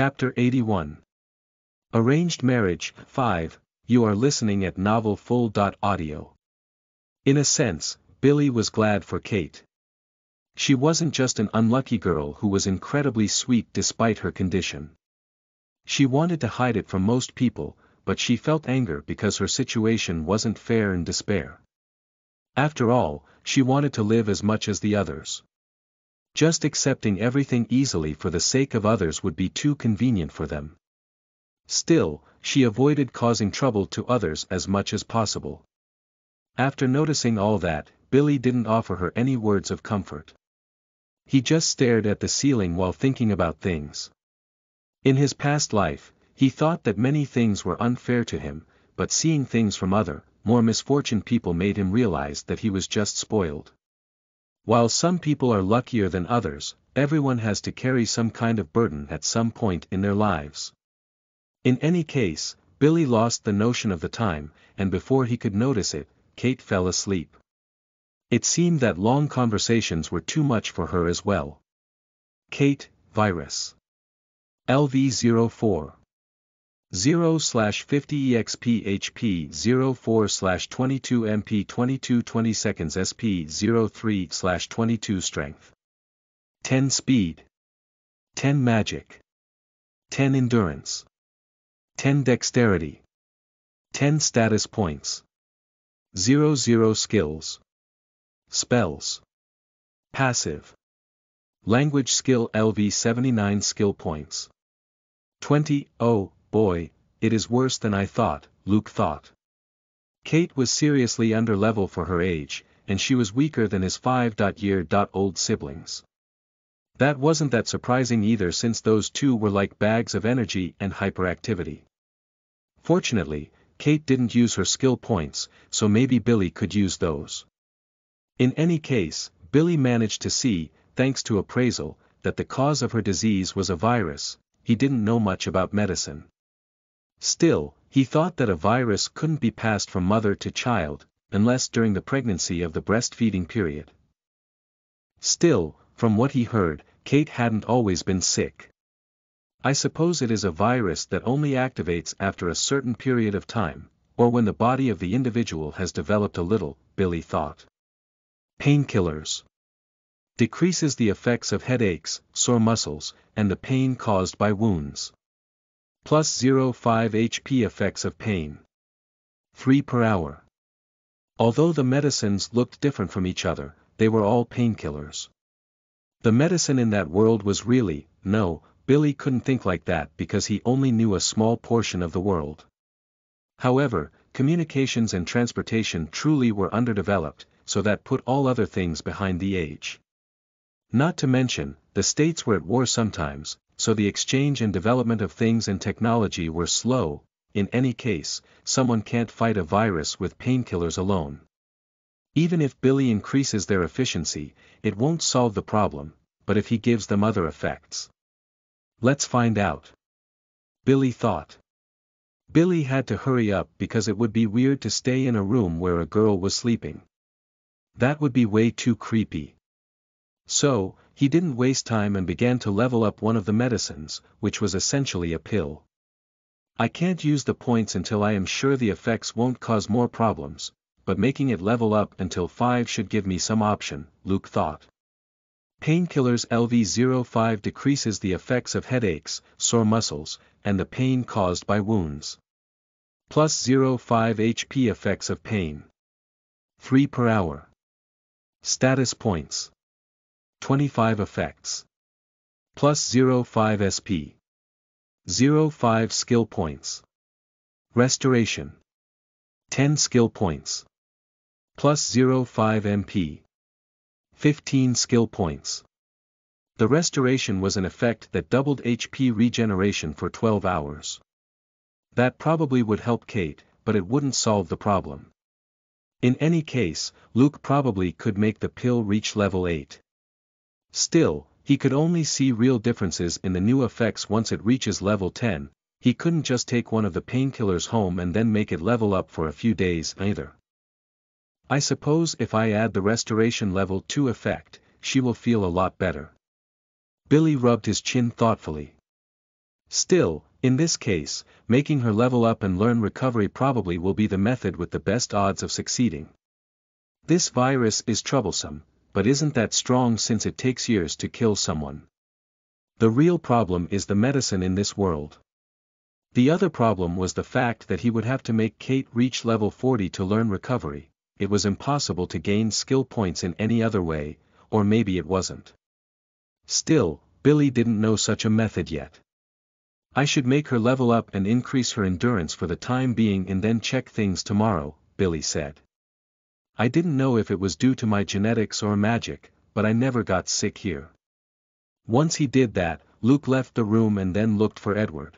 Chapter 81. Arranged Marriage. 5. You are listening at NovelFull.audio. In a sense, Billy was glad for Kate. She wasn't just an unlucky girl who was incredibly sweet despite her condition. She wanted to hide it from most people, but she felt anger because her situation wasn't fair and despair. After all, she wanted to live as much as the others. Just accepting everything easily for the sake of others would be too convenient for them. Still, she avoided causing trouble to others as much as possible. After noticing all that, Billy didn't offer her any words of comfort. He just stared at the ceiling while thinking about things. In his past life, he thought that many things were unfair to him, but seeing things from other, more misfortunate people made him realize that he was just spoiled. While some people are luckier than others, everyone has to carry some kind of burden at some point in their lives. In any case, Billy lost the notion of the time, and before he could notice it, Kate fell asleep. It seemed that long conversations were too much for her as well. Kate, virus. LV04. 0/50 EXP HP 04/22 MP 22 20 seconds SP 03/22 strength. 10 speed. 10 magic. 10 endurance. 10 dexterity. 10 status points. 00 skills. Spells. Passive. Language skill LV79 skill points. 20. Oh, boy, it is worse than I thought, Luke thought. Kate was seriously under level for her age, and she was weaker than his 5-year-old siblings. That wasn't that surprising either, since those two were like bags of energy and hyperactivity. Fortunately, Kate didn't use her skill points, so maybe Billy could use those. In any case, Billy managed to see, thanks to appraisal, that the cause of her disease was a virus. He didn't know much about medicine. Still, he thought that a virus couldn't be passed from mother to child, unless during the pregnancy of the breastfeeding period. Still, from what he heard, Kate hadn't always been sick. I suppose it is a virus that only activates after a certain period of time, or when the body of the individual has developed a little, Billy thought. Painkillers. Decreases the effects of headaches, sore muscles, and the pain caused by wounds. Plus 0.5 HP effects of pain. 3 per hour. Although the medicines looked different from each other, they were all painkillers. The medicine in that world was really, no, Billy couldn't think like that because he only knew a small portion of the world. However, communications and transportation truly were underdeveloped, so that put all other things behind the age. Not to mention, the states were at war sometimes, so the exchange and development of things and technology were slow. In any case, someone can't fight a virus with painkillers alone. Even if Billy increases their efficiency, it won't solve the problem, but if he gives them other effects. Let's find out. Billy thought. Billy had to hurry up because it would be weird to stay in a room where a girl was sleeping. That would be way too creepy. So, he didn't waste time and began to level up one of the medicines, which was essentially a pill. I can't use the points until I am sure the effects won't cause more problems, but making it level up until 5 should give me some option, Luke thought. Painkillers LV05 decreases the effects of headaches, sore muscles, and the pain caused by wounds. Plus 0.5 HP effects of pain. 3 per hour. Status points. 25 effects. Plus 0.5 SP. 0.5 skill points. Restoration. 10 skill points. Plus 0.5 MP. 15 skill points. The restoration was an effect that doubled HP regeneration for 12 hours. That probably would help Kate, but it wouldn't solve the problem. In any case, Luke probably could make the pill reach level 8. Still, he could only see real differences in the new effects once it reaches level 10. He couldn't just take one of the painkillers home and then make it level up for a few days either. I suppose if I add the restoration level 2 effect, she will feel a lot better. Billy rubbed his chin thoughtfully. Still, in this case, making her level up and learn recovery probably will be the method with the best odds of succeeding. This virus is troublesome, but isn't that strong since it takes years to kill someone. The real problem is the medicine in this world. The other problem was the fact that he would have to make Kate reach level 40 to learn recovery. It was impossible to gain skill points in any other way, or maybe it wasn't. Still, Billy didn't know such a method yet. I should make her level up and increase her endurance for the time being and then check things tomorrow, Billy said. I didn't know if it was due to my genetics or magic, but I never got sick here. Once he did that, Luke left the room and then looked for Edward.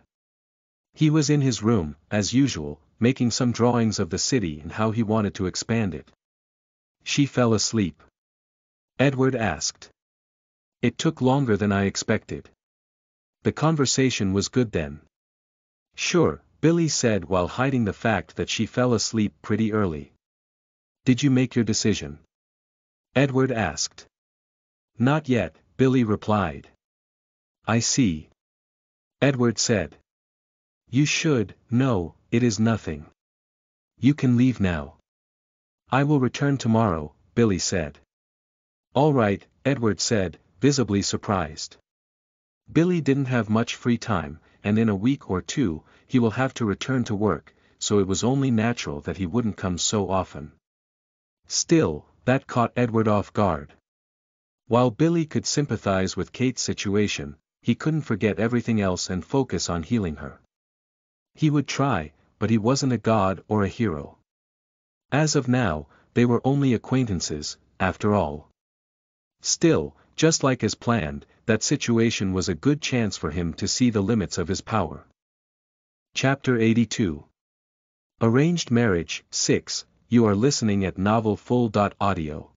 He was in his room, as usual, making some drawings of the city and how he wanted to expand it. She fell asleep. Edward asked. It took longer than I expected. The conversation was good then. Sure, Billy said while hiding the fact that she fell asleep pretty early. Did you make your decision? Edward asked. Not yet, Billy replied. I see. Edward said. You should. No, it is nothing. You can leave now. I will return tomorrow, Billy said. All right, Edward said, visibly surprised. Billy didn't have much free time, and in a week or two, he will have to return to work, so it was only natural that he wouldn't come so often. Still, that caught Edward off guard. While Billy could sympathize with Kate's situation, he couldn't forget everything else and focus on healing her. He would try, but he wasn't a god or a hero. As of now, they were only acquaintances, after all. Still, just like as planned, that situation was a good chance for him to see the limits of his power. Chapter 82. Arranged Marriage, 6, you are listening at novelfull.audio.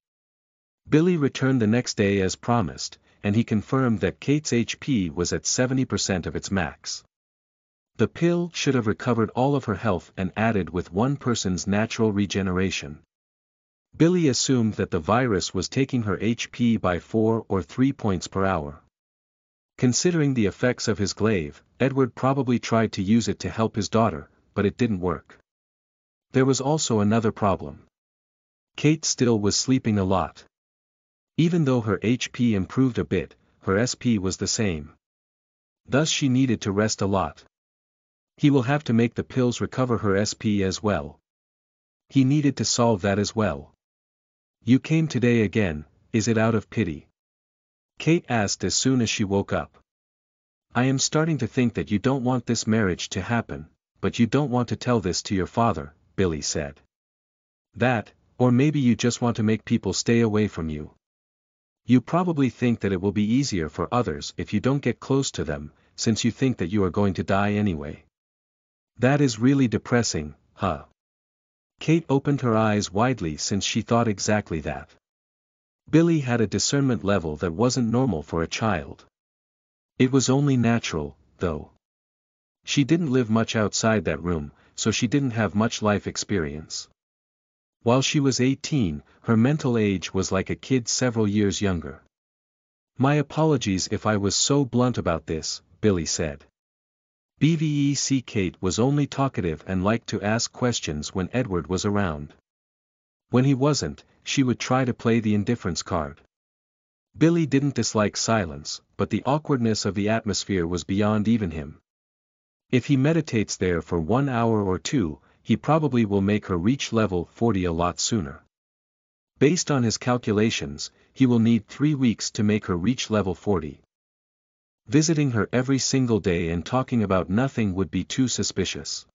Billy returned the next day as promised, and he confirmed that Kate's HP was at 70% of its max. The pill should have recovered all of her health and added with one person's natural regeneration. Billy assumed that the virus was taking her HP by 4 or 3 points per hour. Considering the effects of his glaive, Edward probably tried to use it to help his daughter, but it didn't work. There was also another problem. Kate still was sleeping a lot. Even though her HP improved a bit, her SP was the same. Thus she needed to rest a lot. He will have to make the pills recover her SP as well. He needed to solve that as well. You came today again, is it out of pity? Kate asked as soon as she woke up. I am starting to think that you don't want this marriage to happen, but you don't want to tell this to your father, Billy said. That, or maybe you just want to make people stay away from you. You probably think that it will be easier for others if you don't get close to them, since you think that you are going to die anyway. That is really depressing, huh? Kate opened her eyes widely since she thought exactly that. Billy had a discernment level that wasn't normal for a child. It was only natural, though. She didn't live much outside that room, so she didn't have much life experience. While she was 18, her mental age was like a kid several years younger. My apologies if I was so blunt about this, Billy said. BVEC Kate was only talkative and liked to ask questions when Edward was around. When he wasn't, she would try to play the indifference card. Billy didn't dislike silence, but the awkwardness of the atmosphere was beyond even him. If he meditates there for 1 hour or 2, he probably will make her reach level 40 a lot sooner. Based on his calculations, he will need 3 weeks to make her reach level 40. Visiting her every single day and talking about nothing would be too suspicious.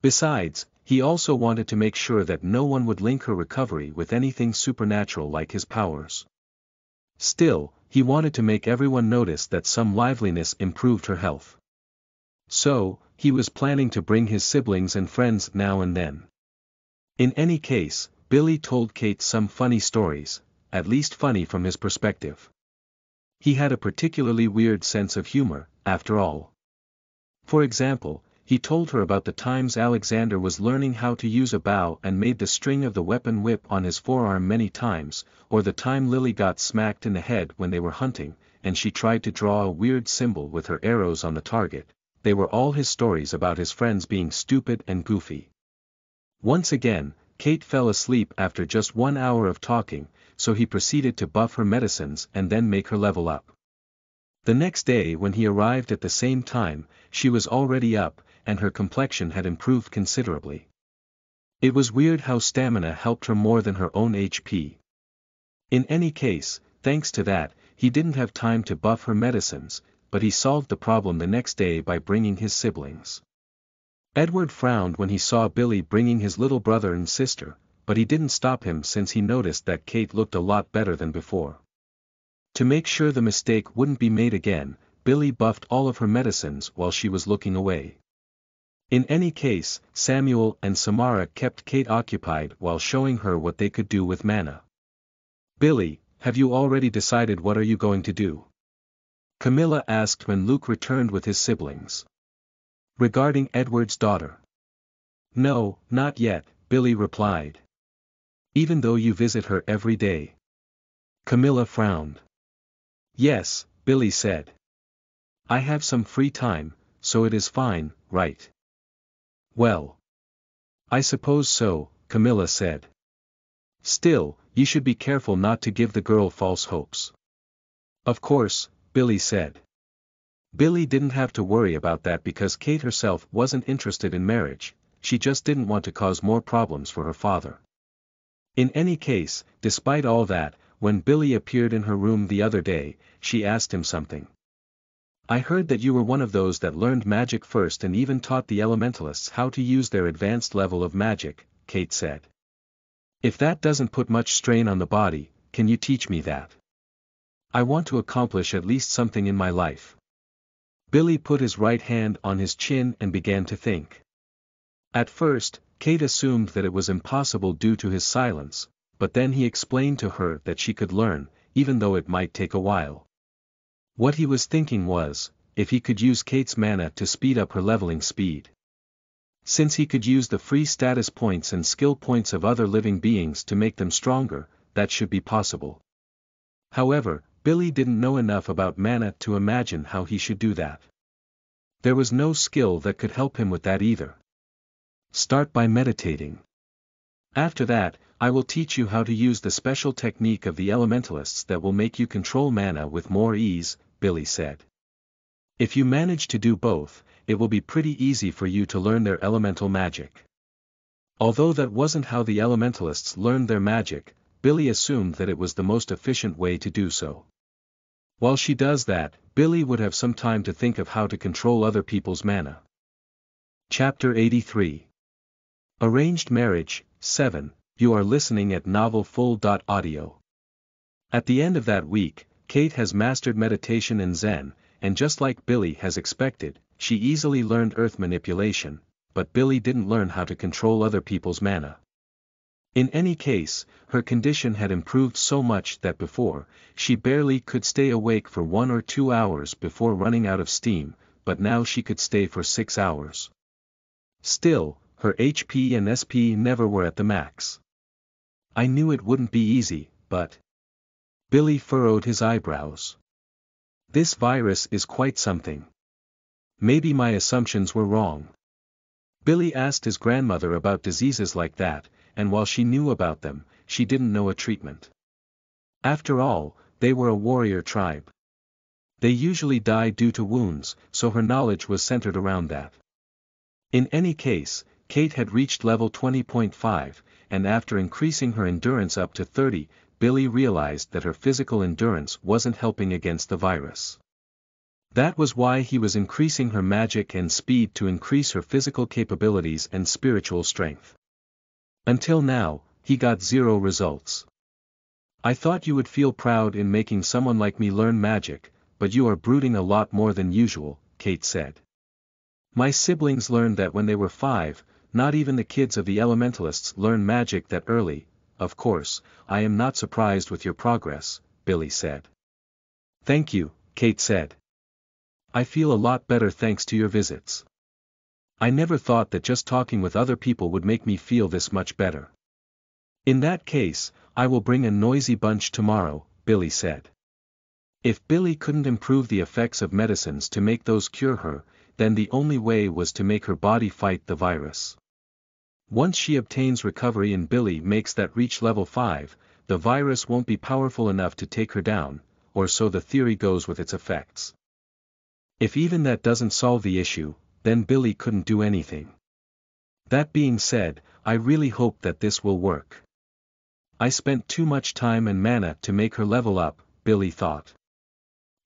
Besides, he also wanted to make sure that no one would link her recovery with anything supernatural like his powers. Still, he wanted to make everyone notice that some liveliness improved her health. So, he was planning to bring his siblings and friends now and then. In any case, Billy told Kate some funny stories, at least funny from his perspective. He had a particularly weird sense of humor, after all. For example, he told her about the times Alexander was learning how to use a bow and made the string of the weapon whip on his forearm many times, or the time Lily got smacked in the head when they were hunting, and she tried to draw a weird symbol with her arrows on the target. They were all his stories about his friends being stupid and goofy. Once again, Kate fell asleep after just 1 hour of talking, so he proceeded to buff her medicines and then make her level up. The next day when he arrived at the same time, she was already up, and her complexion had improved considerably. It was weird how stamina helped her more than her own HP. In any case, thanks to that, he didn't have time to buff her medicines, but he solved the problem the next day by bringing his siblings. Edward frowned when he saw Billy bringing his little brother and sister, but he didn't stop him since he noticed that Kate looked a lot better than before. To make sure the mistake wouldn't be made again, Billy buffed all of her medicines while she was looking away. In any case, Samuel and Samara kept Kate occupied while showing her what they could do with mana. "Billy, have you already decided what are you going to do?" Camilla asked when Luke returned with his siblings. Regarding Edward's daughter. "No, not yet," Billy replied. "Even though you visit her every day?" Camilla frowned. "Yes," Billy said. "I have some free time, so it is fine, right?" "Well, I suppose so," Camilla said. "Still, you should be careful not to give the girl false hopes." "Of course," Billy said. Billy didn't have to worry about that because Kate herself wasn't interested in marriage, she just didn't want to cause more problems for her father. In any case, despite all that, when Billy appeared in her room the other day, she asked him something. "I heard that you were one of those that learned magic first and even taught the elementalists how to use their advanced level of magic," Kate said. "If that doesn't put much strain on the body, can you teach me that? I want to accomplish at least something in my life." Billy put his right hand on his chin and began to think. At first, Kate assumed that it was impossible due to his silence, but then he explained to her that she could learn, even though it might take a while. What he was thinking was, if he could use Kate's mana to speed up her leveling speed. Since he could use the free status points and skill points of other living beings to make them stronger, that should be possible. However, Billy didn't know enough about mana to imagine how he should do that. There was no skill that could help him with that either. "Start by meditating. After that, I will teach you how to use the special technique of the elementalists that will make you control mana with more ease," Billy said. "If you manage to do both, it will be pretty easy for you to learn their elemental magic." Although that wasn't how the elementalists learned their magic, Billy assumed that it was the most efficient way to do so. While she does that, Billy would have some time to think of how to control other people's mana. Chapter 83. Arranged Marriage, 7, you are listening at novelfull.audio. At the end of that week, Kate has mastered meditation and Zen, and just like Billy has expected, she easily learned earth manipulation, but Billy didn't learn how to control other people's mana. In any case, her condition had improved so much that before, she barely could stay awake for 1 or 2 hours before running out of steam, but now she could stay for 6 hours. Still, her HP and SP never were at the max. "I knew it wouldn't be easy, but..." Billy furrowed his eyebrows. "This virus is quite something. Maybe my assumptions were wrong." Billy asked his grandmother about diseases like that, and while she knew about them, she didn't know a treatment. After all, they were a warrior tribe. They usually die due to wounds, so her knowledge was centered around that. In any case, Kate had reached level 20.5, and after increasing her endurance up to 30, Billy realized that her physical endurance wasn't helping against the virus. That was why he was increasing her magic and speed to increase her physical capabilities and spiritual strength. Until now, he got 0 results. "I thought you would feel proud in making someone like me learn magic, but you are brooding a lot more than usual," Kate said. "My siblings learned that when they were 5, not even the kids of the elementalists learn magic that early. Of course, I am not surprised with your progress," Billy said. "Thank you," Kate said. "I feel a lot better thanks to your visits. I never thought that just talking with other people would make me feel this much better." "In that case, I will bring a noisy bunch tomorrow," Billy said. If Billy couldn't improve the effects of medicines to make those cure her, then the only way was to make her body fight the virus. Once she obtains recovery and Billy makes that reach level 5, the virus won't be powerful enough to take her down, or so the theory goes with its effects. If even that doesn't solve the issue, then Billy couldn't do anything. That being said, I really hope that this will work. I spent too much time and mana to make her level up, Billy thought.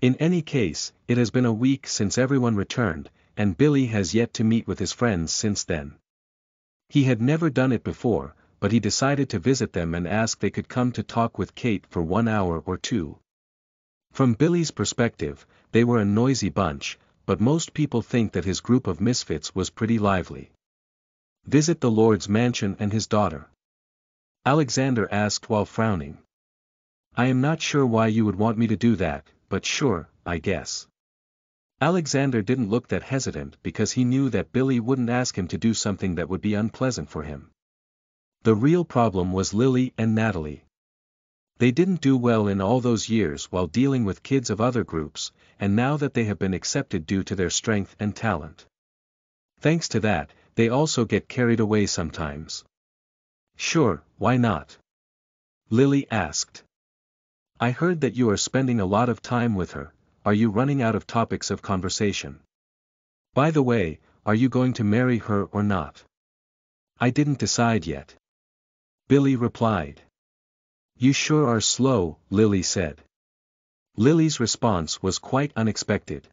In any case, it has been a week since everyone returned, and Billy has yet to meet with his friends since then. He had never done it before, but he decided to visit them and ask they could come to talk with Kate for 1 hour or 2. From Billy's perspective, they were a noisy bunch, but most people think that his group of misfits was pretty lively. Visit the Lord's mansion and his daughter? Alexander asked while frowning. I am not sure why you would want me to do that, but sure, I guess. Alexander didn't look that hesitant because he knew that Billy wouldn't ask him to do something that would be unpleasant for him. The real problem was Lily and Natalie. They didn't do well in all those years while dealing with kids of other groups, and now that they have been accepted due to their strength and talent. Thanks to that, they also get carried away sometimes. Sure, why not? Lily asked. I heard that you are spending a lot of time with her. Are you running out of topics of conversation? By the way, are you going to marry her or not? I didn't decide yet. Billy replied. You sure are slow, Lily said. Lily's response was quite unexpected.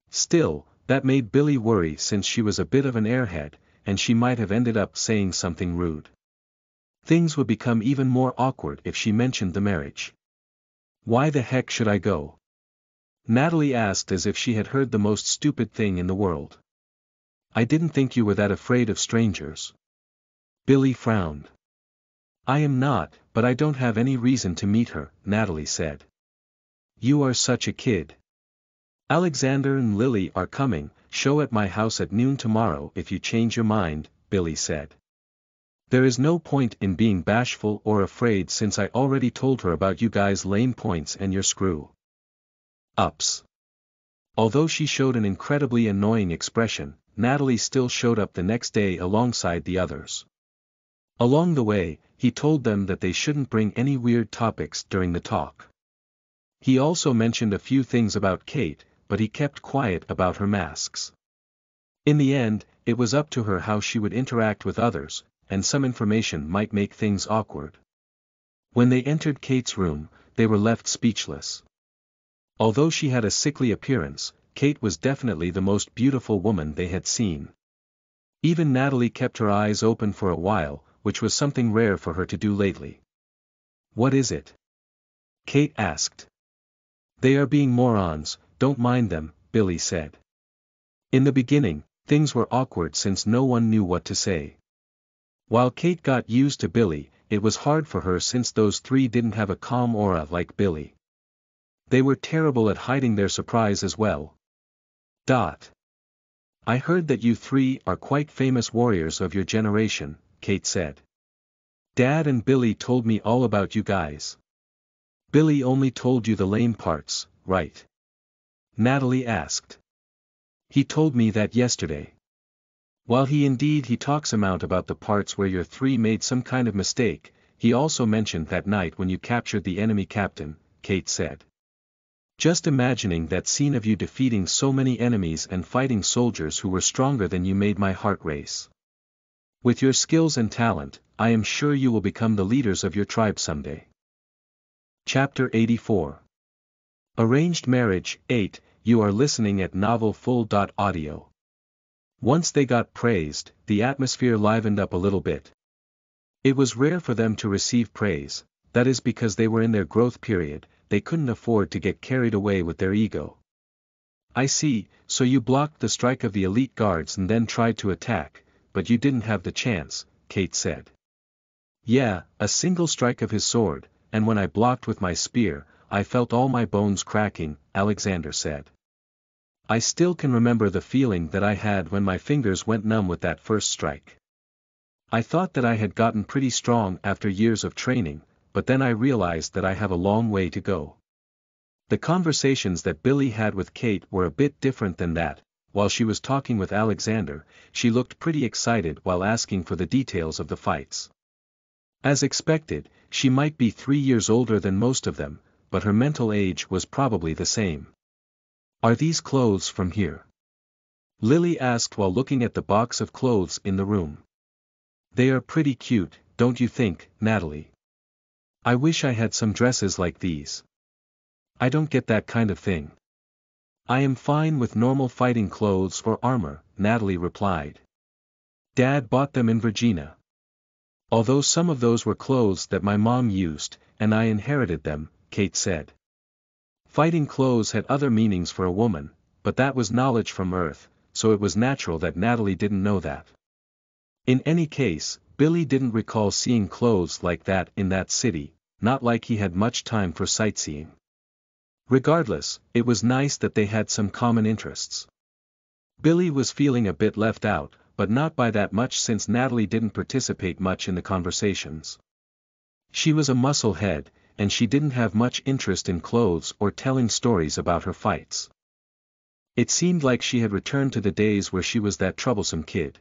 Still, that made Billy worry since she was a bit of an airhead, and she might have ended up saying something rude. Things would become even more awkward if she mentioned the marriage. Why the heck should I go? Natalie asked as if she had heard the most stupid thing in the world. I didn't think you were that afraid of strangers. Billy frowned. I am not, but I don't have any reason to meet her, Natalie said. You are such a kid. Alexander and Lily are coming, show at my house at noon tomorrow if you change your mind, Billy said. There is no point in being bashful or afraid since I already told her about you guys' lame points and your screw ups. Although she showed an incredibly annoying expression, Natalie still showed up the next day alongside the others. Along the way, he told them that they shouldn't bring any weird topics during the talk. He also mentioned a few things about Kate, but he kept quiet about her masks. In the end, it was up to her how she would interact with others, and some information might make things awkward. When they entered Kate's room, they were left speechless. Although she had a sickly appearance, Kate was definitely the most beautiful woman they had seen. Even Natalie kept her eyes open for a while, which was something rare for her to do lately. What is it? Kate asked. They are being morons, don't mind them, Billy said. In the beginning, things were awkward since no one knew what to say. While Kate got used to Billy, it was hard for her since those three didn't have a calm aura like Billy. They were terrible at hiding their surprise as well. I heard that you three are quite famous warriors of your generation, Kate said. Dad and Billy told me all about you guys. Billy only told you the lame parts, right? Natalie asked. He told me that yesterday. While he talks amount about the parts where your three made some kind of mistake, he also mentioned that night when you captured the enemy captain, Kate said. Just imagining that scene of you defeating so many enemies and fighting soldiers who were stronger than you made my heart race. With your skills and talent, I am sure you will become the leaders of your tribe someday. Chapter 84. Arranged Marriage 8. You are listening at novelfull.audio. Once they got praised, the atmosphere livened up a little bit. It was rare for them to receive praise, that is because they were in their growth period. They couldn't afford to get carried away with their ego. I see, so you blocked the strike of the elite guards and then tried to attack, but you didn't have the chance, Kate said. Yeah, a single strike of his sword, and when I blocked with my spear, I felt all my bones cracking, Alexander said. I still can remember the feeling that I had when my fingers went numb with that first strike. I thought that I had gotten pretty strong after years of training, but then I realized that I have a long way to go. The conversations that Billy had with Kate were a bit different than that. While she was talking with Alexander, she looked pretty excited while asking for the details of the fights. As expected, she might be 3 years older than most of them, but her mental age was probably the same. "Are these clothes from here?" Lily asked while looking at the box of clothes in the room. "They are pretty cute, don't you think, Natalie? I wish I had some dresses like these." "I don't get that kind of thing. I am fine with normal fighting clothes or armor," Natalie replied. "Dad bought them in Virginia. Although some of those were clothes that my mom used, and I inherited them," Kate said. Fighting clothes had other meanings for a woman, but that was knowledge from Earth, so it was natural that Natalie didn't know that. In any case, Billy didn't recall seeing clothes like that in that city, not like he had much time for sightseeing. Regardless, it was nice that they had some common interests. Billy was feeling a bit left out, but not by that much since Natalie didn't participate much in the conversations. She was a muscle head, and she didn't have much interest in clothes or telling stories about her fights. It seemed like she had returned to the days where she was that troublesome kid.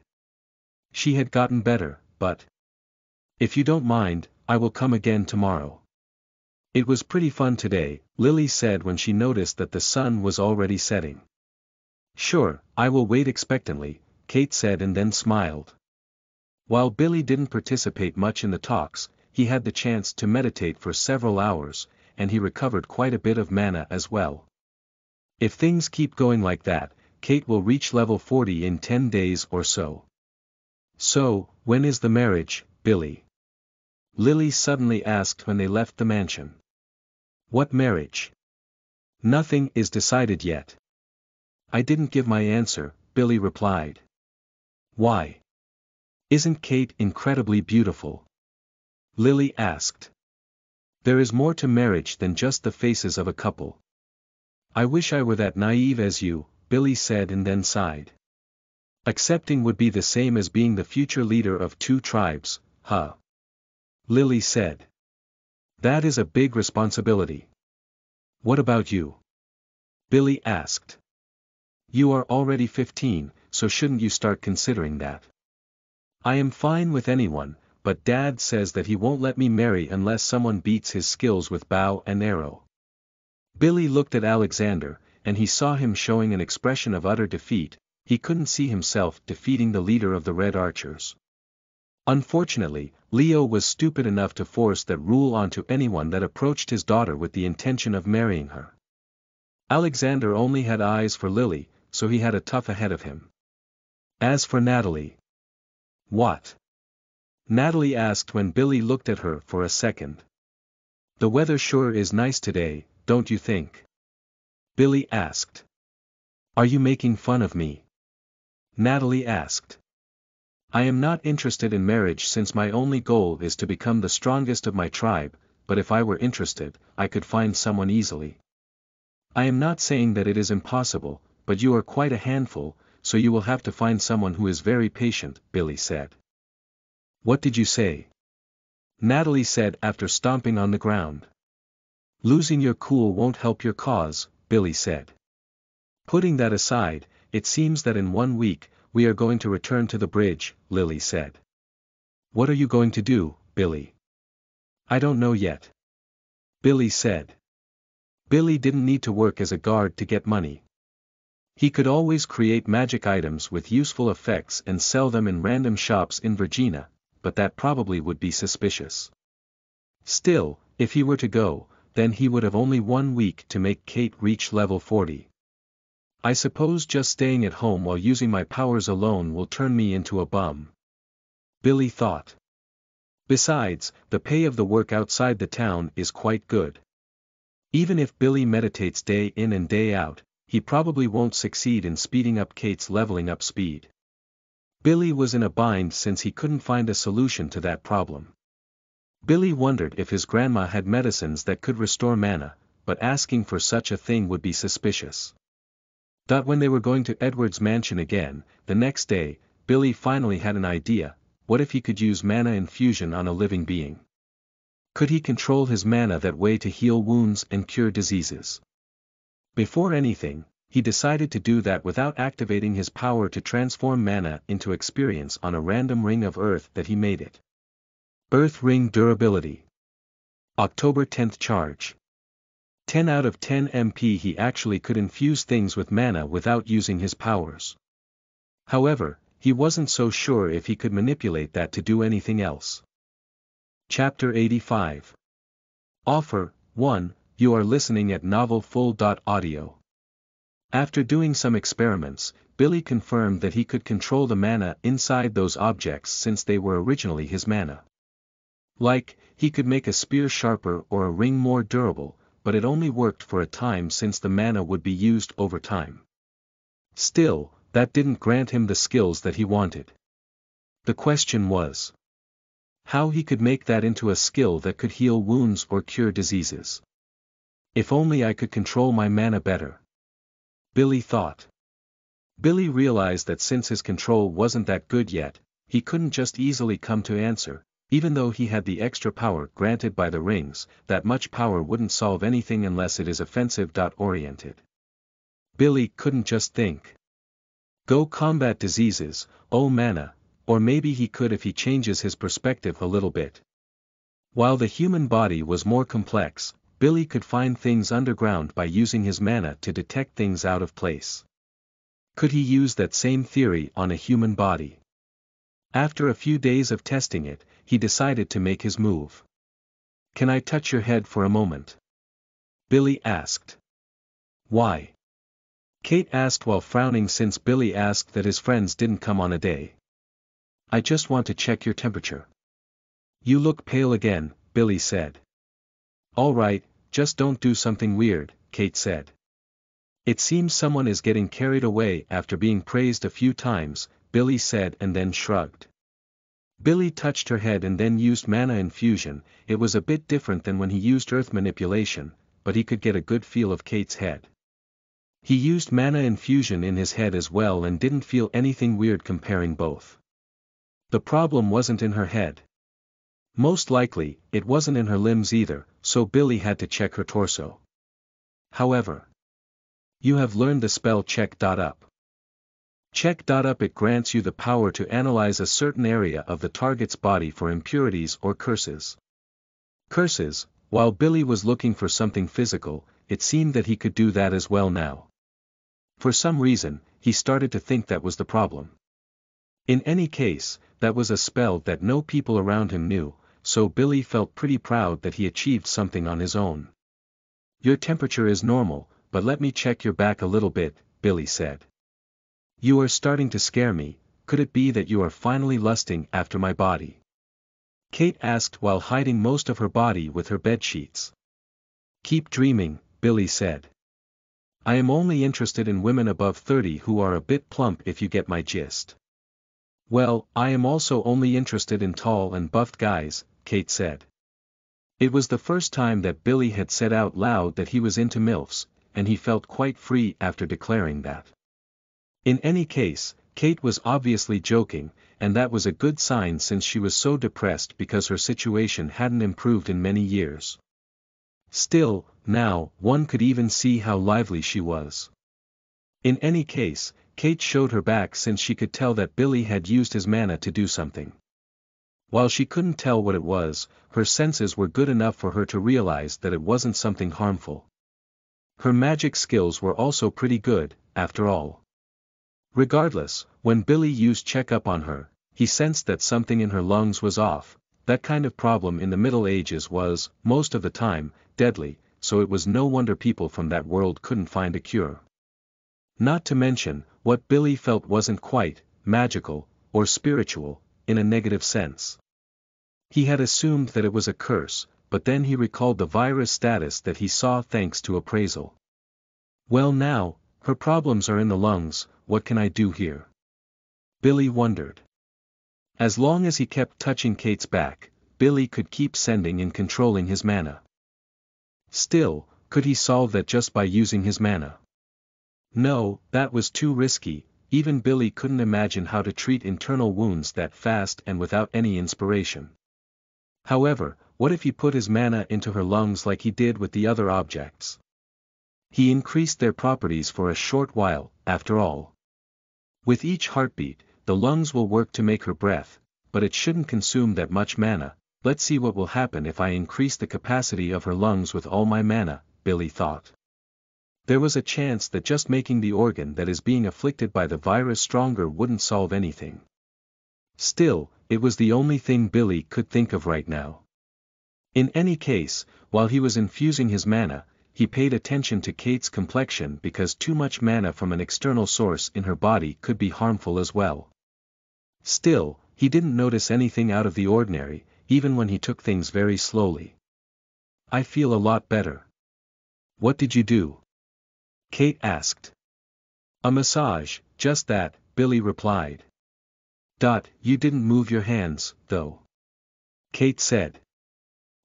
She had gotten better, but... "If you don't mind, I will come again tomorrow." "It was pretty fun today," Lily said when she noticed that the sun was already setting. "Sure, I will wait expectantly," Kate said and then smiled. While Billy didn't participate much in the talks, he had the chance to meditate for several hours, and he recovered quite a bit of mana as well. If things keep going like that, Kate will reach level 40 in 10 days or so. "So, when is the marriage, Billy?" Lily suddenly asked when they left the mansion. "What marriage?" "Nothing is decided yet." "I didn't give my answer," Billy replied. "Why? Isn't Kate incredibly beautiful?" Lily asked. "There is more to marriage than just the faces of a couple." "I wish I were that naive as you," Billy said and then sighed. "Accepting would be the same as being the future leader of 2 tribes, huh?" Lily said. "That is a big responsibility." "What about you?" Billy asked. "You are already 15, so shouldn't you start considering that?" "I am fine with anyone, but Dad says that he won't let me marry unless someone beats his skills with bow and arrow." Billy looked at Alexander, and he saw him showing an expression of utter defeat. He couldn't see himself defeating the leader of the Red Archers. Unfortunately, Leo was stupid enough to force that rule onto anyone that approached his daughter with the intention of marrying her. Alexander only had eyes for Lily, so he had a tough ahead of him. As for Natalie. "What?" Natalie asked when Billy looked at her for a second. "The weather sure is nice today, don't you think?" Billy asked. "Are you making fun of me?" Natalie asked. "I am not interested in marriage since my only goal is to become the strongest of my tribe, but if I were interested, I could find someone easily." "I am not saying that it is impossible, but you are quite a handful, so you will have to find someone who is very patient," Billy said. "What did you say?" Natalie said after stomping on the ground. "Losing your cool won't help your cause," Billy said. "Putting that aside, it seems that in 1 week, we are going to return to the bridge," Lily said. "What are you going to do, Billy?" "I don't know yet." Billy said. Billy didn't need to work as a guard to get money. He could always create magic items with useful effects and sell them in random shops in Virginia, but that probably would be suspicious. Still, if he were to go, then he would have only 1 week to make Kate reach level 40. "I suppose just staying at home while using my powers alone will turn me into a bum," Billy thought. Besides, the pay of the work outside the town is quite good. Even if Billy meditates day in and day out, he probably won't succeed in speeding up Kate's leveling up speed. Billy was in a bind since he couldn't find a solution to that problem. Billy wondered if his grandma had medicines that could restore mana, but asking for such a thing would be suspicious. When they were going to Edward's mansion again, the next day, Billy finally had an idea. What if he could use mana infusion on a living being? Could he control his mana that way to heal wounds and cure diseases? Before anything, he decided to do that without activating his power to transform mana into experience on a random ring of Earth that he made it. Earth Ring Durability. October 10th Charge. 10 out of 10 MP. He actually could infuse things with mana without using his powers. However, he wasn't so sure if he could manipulate that to do anything else. Chapter 85. Offer 1. You are listening at novelfull.audio. After doing some experiments, Billy confirmed that he could control the mana inside those objects since they were originally his mana. Like, he could make a spear sharper or a ring more durable, but it only worked for a time since the mana would be used over time. Still, that didn't grant him the skills that he wanted. The question was how he could make that into a skill that could heal wounds or cure diseases. If only I could control my mana better, Billy thought. Billy realized that since his control wasn't that good yet, he couldn't just easily come to answer. Even though he had the extra power granted by the rings, that much power wouldn't solve anything unless it is offensive-oriented. Billy couldn't just think. Go combat diseases, oh mana, or maybe he could if he changes his perspective a little bit. While the human body was more complex, Billy could find things underground by using his mana to detect things out of place. Could he use that same theory on a human body? After a few days of testing it, he decided to make his move. Can I touch your head for a moment? Billy asked. Why? Kate asked while frowning since Billy asked that his friends didn't come on a day. I just want to check your temperature. You look pale again, Billy said. All right, just don't do something weird, Kate said. It seems someone is getting carried away after being praised a few times, Billy said and then shrugged. Billy touched her head and then used mana infusion. It was a bit different than when he used earth manipulation, but he could get a good feel of Kate's head. He used mana infusion in his head as well and didn't feel anything weird comparing both. The problem wasn't in her head. Most likely, it wasn't in her limbs either, so Billy had to check her torso. However, you have learned the spell Check.Up. Check.Up. It grants you the power to analyze a certain area of the target's body for impurities or curses. Curses. While Billy was looking for something physical, it seemed that he could do that as well now. For some reason, he started to think that was the problem. In any case, that was a spell that no people around him knew, so Billy felt pretty proud that he achieved something on his own. Your temperature is normal, but let me check your back a little bit, Billy said. You are starting to scare me. Could it be that you are finally lusting after my body? Kate asked while hiding most of her body with her bedsheets. Keep dreaming, Billy said. I am only interested in women above 30 who are a bit plump if you get my gist. Well, I am also only interested in tall and buffed guys, Kate said. It was the first time that Billy had said out loud that he was into MILFs, and he felt quite free after declaring that. In any case, Kate was obviously joking, and that was a good sign since she was so depressed because her situation hadn't improved in many years. Still, now, one could even see how lively she was. In any case, Kate showed her back since she could tell that Billy had used his mana to do something. While she couldn't tell what it was, her senses were good enough for her to realize that it wasn't something harmful. Her magic skills were also pretty good, after all. Regardless, when Billy used Check-Up on her, he sensed that something in her lungs was off. That kind of problem in the Middle Ages was, most of the time, deadly, so it was no wonder people from that world couldn't find a cure. Not to mention, what Billy felt wasn't quite magical, or spiritual, in a negative sense. He had assumed that it was a curse, but then he recalled the virus status that he saw thanks to appraisal. Well now, her problems are in the lungs, what can I do here? Billy wondered. As long as he kept touching Kate's back, Billy could keep sending and controlling his mana. Still, could he solve that just by using his mana? No, that was too risky. Even Billy couldn't imagine how to treat internal wounds that fast and without any inspiration. However, what if he put his mana into her lungs like he did with the other objects? He increased their properties for a short while, after all. With each heartbeat, the lungs will work to make her breath, but it shouldn't consume that much mana. Let's see what will happen if I increase the capacity of her lungs with all my mana, Billy thought. There was a chance that just making the organ that is being afflicted by the virus stronger wouldn't solve anything. Still, it was the only thing Billy could think of right now. In any case, while he was infusing his mana, he paid attention to Kate's complexion because too much mana from an external source in her body could be harmful as well. Still, he didn't notice anything out of the ordinary, even when he took things very slowly. I feel a lot better. What did you do? Kate asked. A massage, just that, Billy replied. You didn't move your hands, though. Kate said.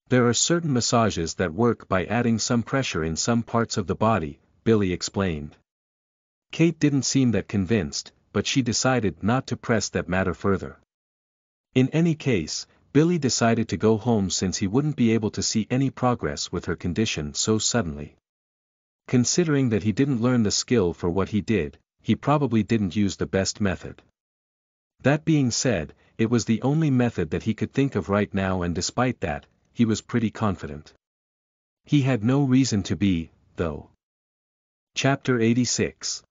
There are certain massages that work by adding some pressure in some parts of the body, Billy explained. Kate didn't seem that convinced, but she decided not to press that matter further. In any case, Billy decided to go home since he wouldn't be able to see any progress with her condition so suddenly. Considering that he didn't learn the skill for what he did, he probably didn't use the best method. That being said, it was the only method that he could think of right now, and despite that, he was pretty confident. He had no reason to be, though. Chapter 86.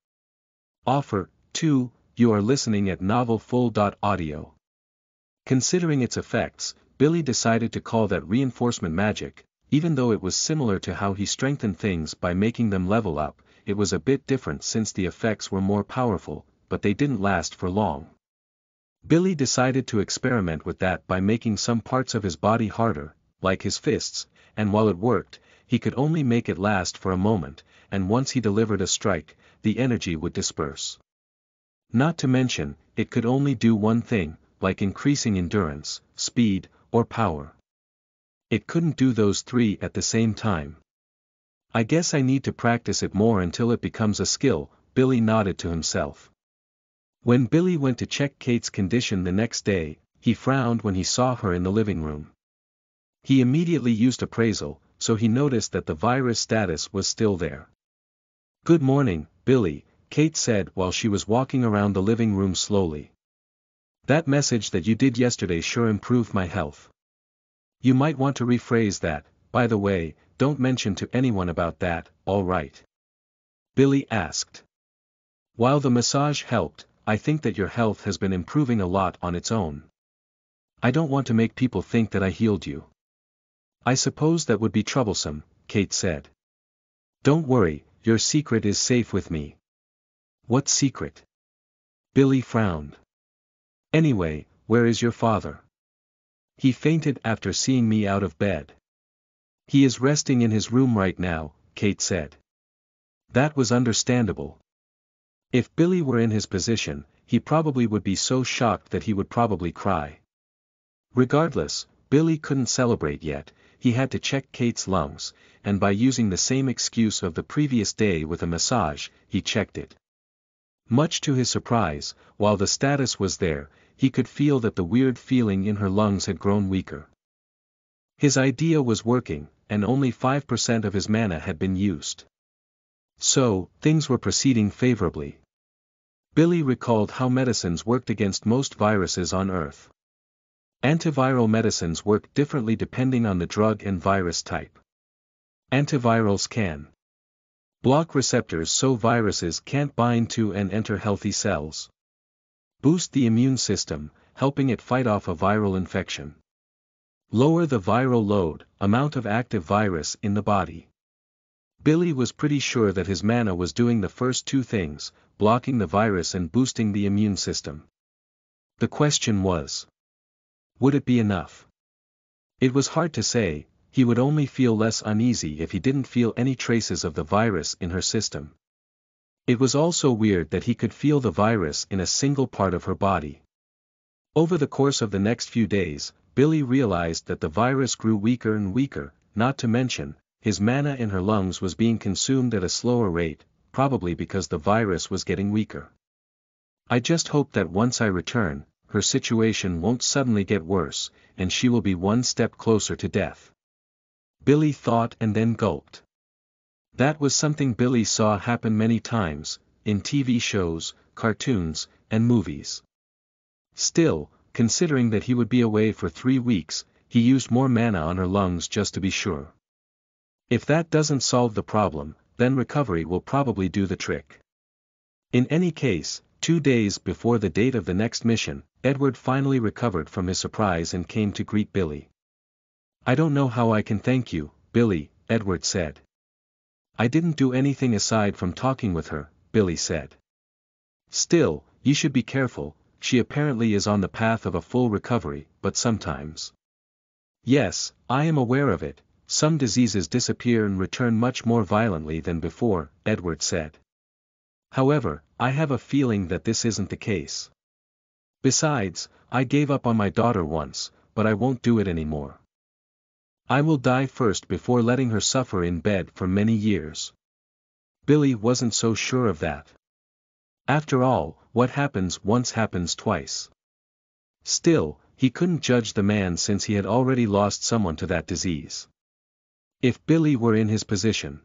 Offer 2. You are listening at NovelFull.audio. Considering its effects, Billy decided to call that reinforcement magic. Even though it was similar to how he strengthened things by making them level up, it was a bit different since the effects were more powerful, but they didn't last for long. Billy decided to experiment with that by making some parts of his body harder, like his fists, and while it worked, he could only make it last for a moment, and once he delivered a strike, the energy would disperse. Not to mention, it could only do one thing, like increasing endurance, speed, or power. It couldn't do those three at the same time. I guess I need to practice it more until it becomes a skill, Billy nodded to himself. When Billy went to check Kate's condition the next day, he frowned when he saw her in the living room. He immediately used appraisal, so he noticed that the virus status was still there. Good morning, Billy, Kate said while she was walking around the living room slowly. That message that you did yesterday sure improved my health. You might want to rephrase that. By the way, don't mention to anyone about that, all right? Billy asked. While the massage helped, I think that your health has been improving a lot on its own. I don't want to make people think that I healed you. I suppose that would be troublesome, Kate said. Don't worry, your secret is safe with me. What secret? Billy frowned. Anyway, where is your father? He fainted after seeing me out of bed. He is resting in his room right now, Kate said. That was understandable. If Billy were in his position, he probably would be so shocked that he would probably cry. Regardless, Billy couldn't celebrate yet. He had to check Kate's lungs, and by using the same excuse of the previous day with a massage, he checked it. Much to his surprise, while the status was there, he could feel that the weird feeling in her lungs had grown weaker. His idea was working, and only 5% of his mana had been used. So, things were proceeding favorably. Billy recalled how medicines worked against most viruses on Earth. Antiviral medicines work differently depending on the drug and virus type. Antivirals can block receptors so viruses can't bind to and enter healthy cells. Boost the immune system, helping it fight off a viral infection. Lower the viral load, amount of active virus in the body. Billy was pretty sure that his mana was doing the first two things, blocking the virus and boosting the immune system. The question was, would it be enough? It was hard to say. He would only feel less uneasy if he didn't feel any traces of the virus in her system. It was also weird that he could feel the virus in a single part of her body. Over the course of the next few days, Billy realized that the virus grew weaker and weaker, not to mention, his mana in her lungs was being consumed at a slower rate, probably because the virus was getting weaker. I just hope that once I return, her situation won't suddenly get worse, and she will be one step closer to death. Billy thought and then gulped. That was something Billy saw happen many times, in TV shows, cartoons, and movies. Still, considering that he would be away for 3 weeks, he used more mana on her lungs just to be sure. If that doesn't solve the problem, then recovery will probably do the trick. In any case, 2 days before the date of the next mission, Edward finally recovered from his surprise and came to greet Billy. "I don't know how I can thank you, Billy," Edward said. "I didn't do anything aside from talking with her," Billy said. "Still, you should be careful, she apparently is on the path of a full recovery, but sometimes." "Yes, I am aware of it, some diseases disappear and return much more violently than before," Edward said. "However, I have a feeling that this isn't the case. Besides, I gave up on my daughter once, but I won't do it anymore. I will die first before letting her suffer in bed for many years." Billy wasn't so sure of that. After all, what happens once happens twice. Still, he couldn't judge the man since he had already lost someone to that disease. If Billy were in his position.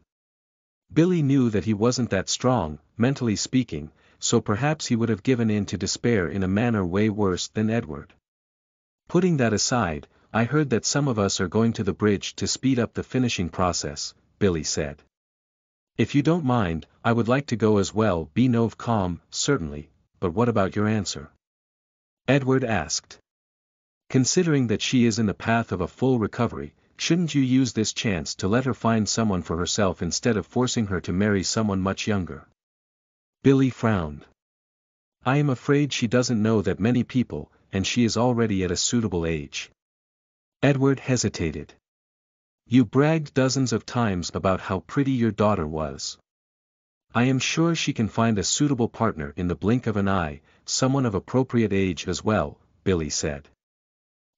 Billy knew that he wasn't that strong, mentally speaking, so perhaps he would have given in to despair in a manner way worse than Edward. "Putting that aside, I heard that some of us are going to the bridge to speed up the finishing process," Billy said. "If you don't mind, I would like to go as well." Benov calm, "Certainly, but what about your answer?" Edward asked. "Considering that she is in the path of a full recovery, shouldn't you use this chance to let her find someone for herself instead of forcing her to marry someone much younger?" Billy frowned. "I am afraid she doesn't know that many people, and she is already at a suitable age." Edward hesitated. "You bragged dozens of times about how pretty your daughter was. I am sure she can find a suitable partner in the blink of an eye, someone of appropriate age as well," Billy said.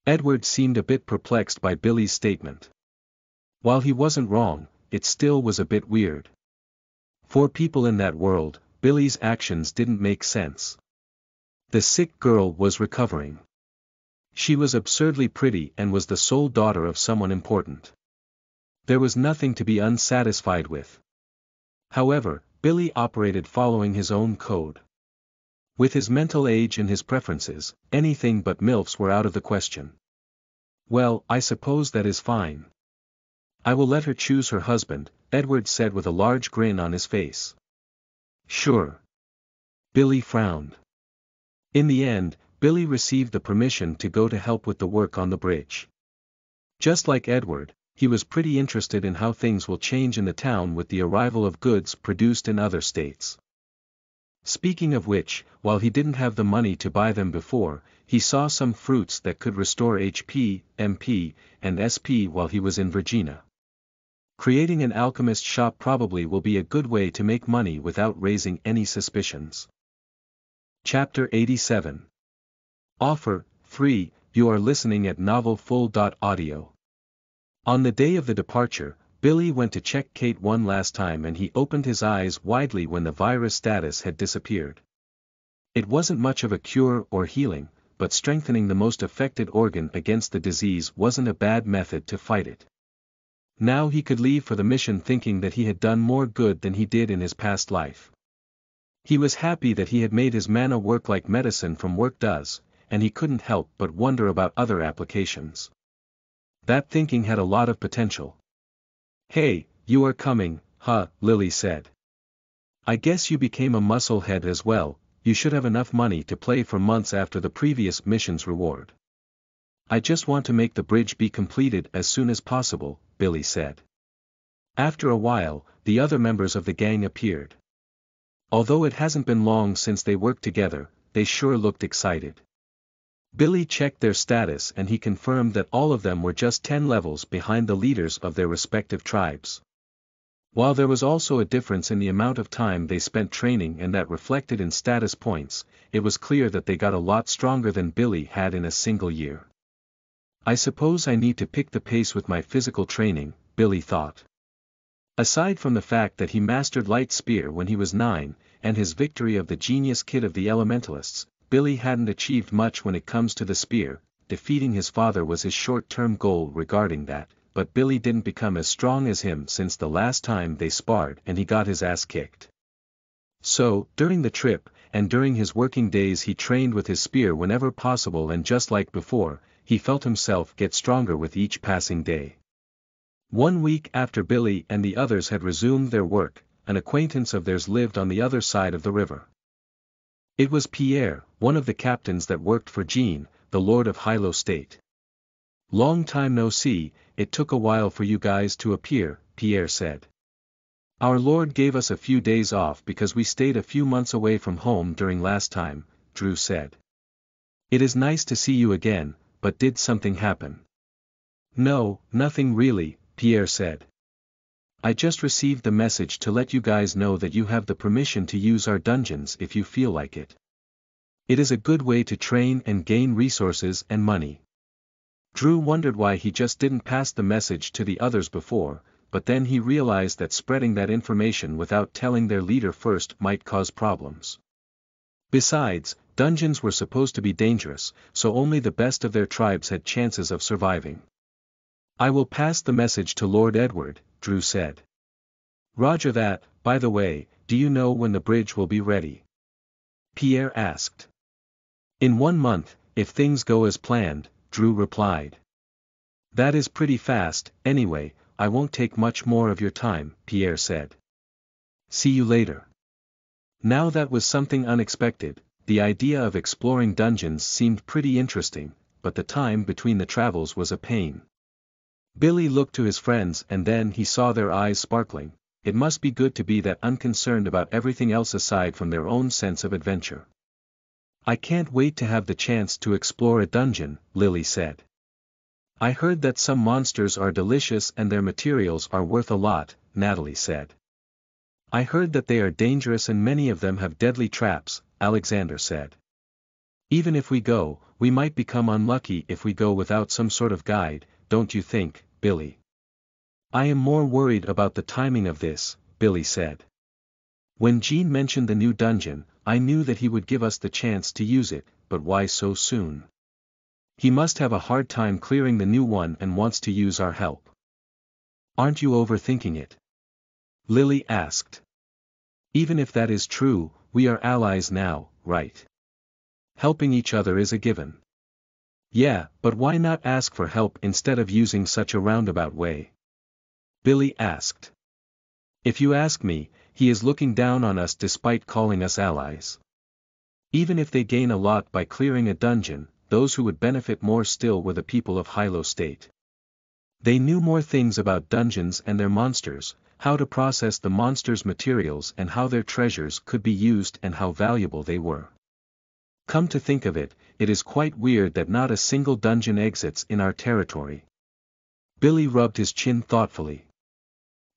Edward seemed a bit perplexed by Billy's statement. While he wasn't wrong, it still was a bit weird. For people in that world, Billy's actions didn't make sense. The sick girl was recovering. She was absurdly pretty and was the sole daughter of someone important. There was nothing to be unsatisfied with. However, Billy operated following his own code. With his mental age and his preferences, anything but MILFs were out of the question. "Well, I suppose that is fine. I will let her choose her husband," Edward said with a large grin on his face. "Sure." Billy frowned. In the end, Billy received the permission to go to help with the work on the bridge. Just like Edward, he was pretty interested in how things will change in the town with the arrival of goods produced in other states. Speaking of which, while he didn't have the money to buy them before, he saw some fruits that could restore HP, MP, and SP while he was in Virginia. Creating an alchemist shop probably will be a good way to make money without raising any suspicions. Chapter 87. Offer 3. You are listening at novelfull.audio. On the day of the departure, Billy went to check Kate one last time and he opened his eyes widely when the virus status had disappeared. It wasn't much of a cure or healing, but strengthening the most affected organ against the disease wasn't a bad method to fight it. Now he could leave for the mission thinking that he had done more good than he did in his past life. He was happy that he had made his mana work like medicine from work does, and he couldn't help but wonder about other applications. That thinking had a lot of potential. "Hey, you are coming, huh?" Lily said. "I guess you became a musclehead as well. You should have enough money to play for months after the previous mission's reward." "I just want to make the bridge be completed as soon as possible," Billy said. After a while, the other members of the gang appeared. Although it hasn't been long since they worked together, they sure looked excited. Billy checked their status and he confirmed that all of them were just 10 levels behind the leaders of their respective tribes. While there was also a difference in the amount of time they spent training and that reflected in status points, it was clear that they got a lot stronger than Billy had in a single year. "I suppose I need to pick the pace with my physical training," Billy thought. Aside from the fact that he mastered light spear when he was 9, and his victory of the genius kid of the elementalists, Billy hadn't achieved much when it comes to the spear. Defeating his father was his short-term goal. Regarding that, but Billy didn't become as strong as him since the last time they sparred and he got his ass kicked. So, during the trip, and during his working days he trained with his spear whenever possible, and just like before, he felt himself get stronger with each passing day. 1 week after Billy and the others had resumed their work, an acquaintance of theirs lived on the other side of the river. It was Pierre, one of the captains that worked for Jean, the Lord of Hilo State. "Long time no see, it took a while for you guys to appear," Pierre said. "Our Lord gave us a few days off because we stayed a few months away from home during last time," Drew said. "It is nice to see you again, but did something happen?" "No, nothing really," Pierre said. "I just received the message to let you guys know that you have the permission to use our dungeons if you feel like it. It is a good way to train and gain resources and money." Drew wondered why he just didn't pass the message to the others before, but then he realized that spreading that information without telling their leader first might cause problems. Besides, dungeons were supposed to be dangerous, so only the best of their tribes had chances of surviving. "I will pass the message to Lord Edward," Drew said. "Roger that. By the way, do you know when the bridge will be ready?" Pierre asked. "In 1 month, if things go as planned," Drew replied. "That is pretty fast. Anyway, I won't take much more of your time," Pierre said. "See you later." Now that was something unexpected. The idea of exploring dungeons seemed pretty interesting, but the time between the travels was a pain. Billy looked to his friends and then he saw their eyes sparkling. It must be good to be that unconcerned about everything else aside from their own sense of adventure. "I can't wait to have the chance to explore a dungeon," Lily said. "I heard that some monsters are delicious and their materials are worth a lot," Natalie said. "I heard that they are dangerous and many of them have deadly traps," Alexander said. "Even if we go, we might become unlucky if we go without some sort of guide, don't you think, Billy?" "I am more worried about the timing of this," Billy said. "When Jean mentioned the new dungeon, I knew that he would give us the chance to use it, but why so soon? He must have a hard time clearing the new one and wants to use our help." "Aren't you overthinking it?" Lily asked. "Even if that is true, we are allies now, right? Helping each other is a given." "Yeah, but why not ask for help instead of using such a roundabout way?" Billy asked. "If you ask me, he is looking down on us despite calling us allies. Even if they gain a lot by clearing a dungeon, those who would benefit more still were the people of Hilo State. They knew more things about dungeons and their monsters, how to process the monsters' materials and how their treasures could be used and how valuable they were. Come to think of it, it is quite weird that not a single dungeon exits in our territory." Billy rubbed his chin thoughtfully.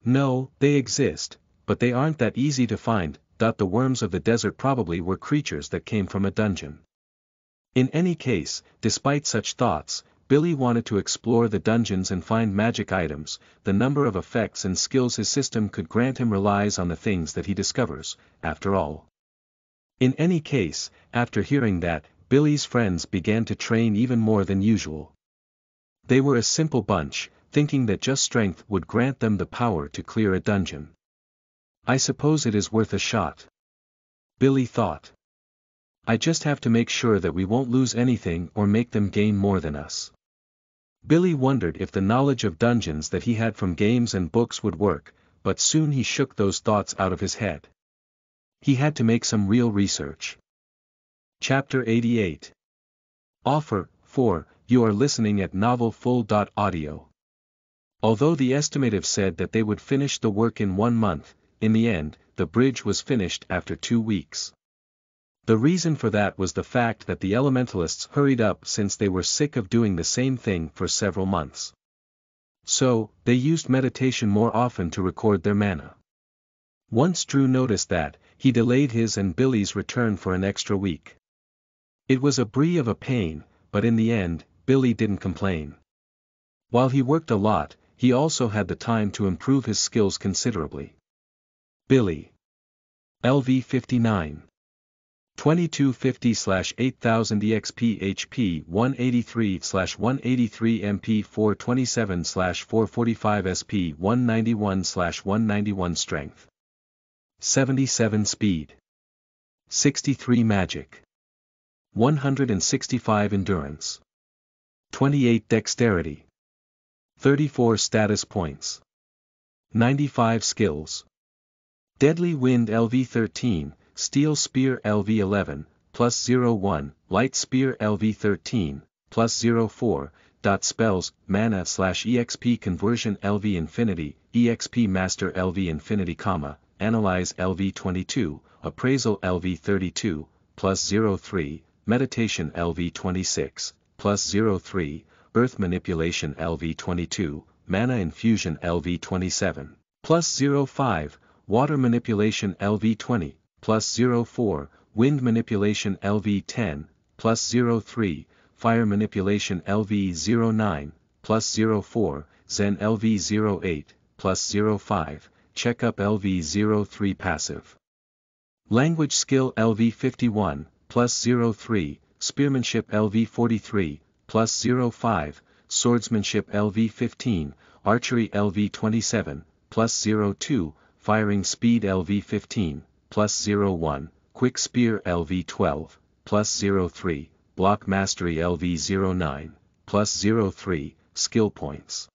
"No, they exist, but they aren't that easy to find. The worms of the desert probably were creatures that came from a dungeon." In any case, despite such thoughts, Billy wanted to explore the dungeons and find magic items. The number of effects and skills his system could grant him relies on the things that he discovers, after all. In any case, after hearing that, Billy's friends began to train even more than usual. They were a simple bunch, thinking that just strength would grant them the power to clear a dungeon. "I suppose it is worth a shot," Billy thought. "I just have to make sure that we won't lose anything or make them gain more than us." Billy wondered if the knowledge of dungeons that he had from games and books would work, but soon he shook those thoughts out of his head. He had to make some real research. Chapter 88. Offer 4. You are listening at novelfull.audio. Although the estimative said that they would finish the work in 1 month, in the end, the bridge was finished after 2 weeks. The reason for that was the fact that the elementalists hurried up since they were sick of doing the same thing for several months. So, they used meditation more often to record their mana. Once Drew noticed that, he delayed his and Billy's return for an extra week. It was a brie of a pain, but in the end, Billy didn't complain. While he worked a lot, he also had the time to improve his skills considerably. Billy. LV 59. 2250/8000 EXP HP 183/183 MP 427/445 SP 191/191 Strength. 77 Speed. 63 Magic. 165 Endurance. 28 Dexterity. 34 Status Points. 95 Skills. Deadly Wind LV13, Steel Spear LV11, +01, Light Spear LV13, +04, Spells, Mana/EXP Conversion LV Infinity, EXP Master LV Infinity, Analyze LV22, Appraisal LV32, +03, Meditation LV26, +03, Earth Manipulation LV22, Mana Infusion LV27, +05, Water Manipulation LV20, +04, Wind Manipulation LV10, +03, Fire Manipulation LV09, +04, Zen LV08, +05, Checkup LV03 Passive. Language Skill LV51, +03, Spearmanship LV43, +05, Swordsmanship LV15, Archery LV27, +02, Firing Speed LV15, +01, Quick Spear LV12, +03, Block Mastery LV09, +03, Skill Points.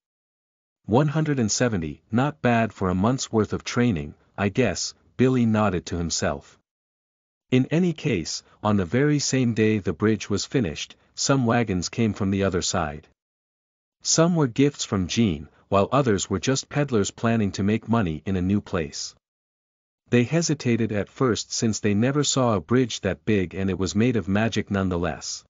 170, not bad for a month's worth of training, I guess, Billy nodded to himself. In any case, on the very same day the bridge was finished, some wagons came from the other side. Some were gifts from Jean, while others were just peddlers planning to make money in a new place. They hesitated at first since they never saw a bridge that big, and it was made of magic nonetheless.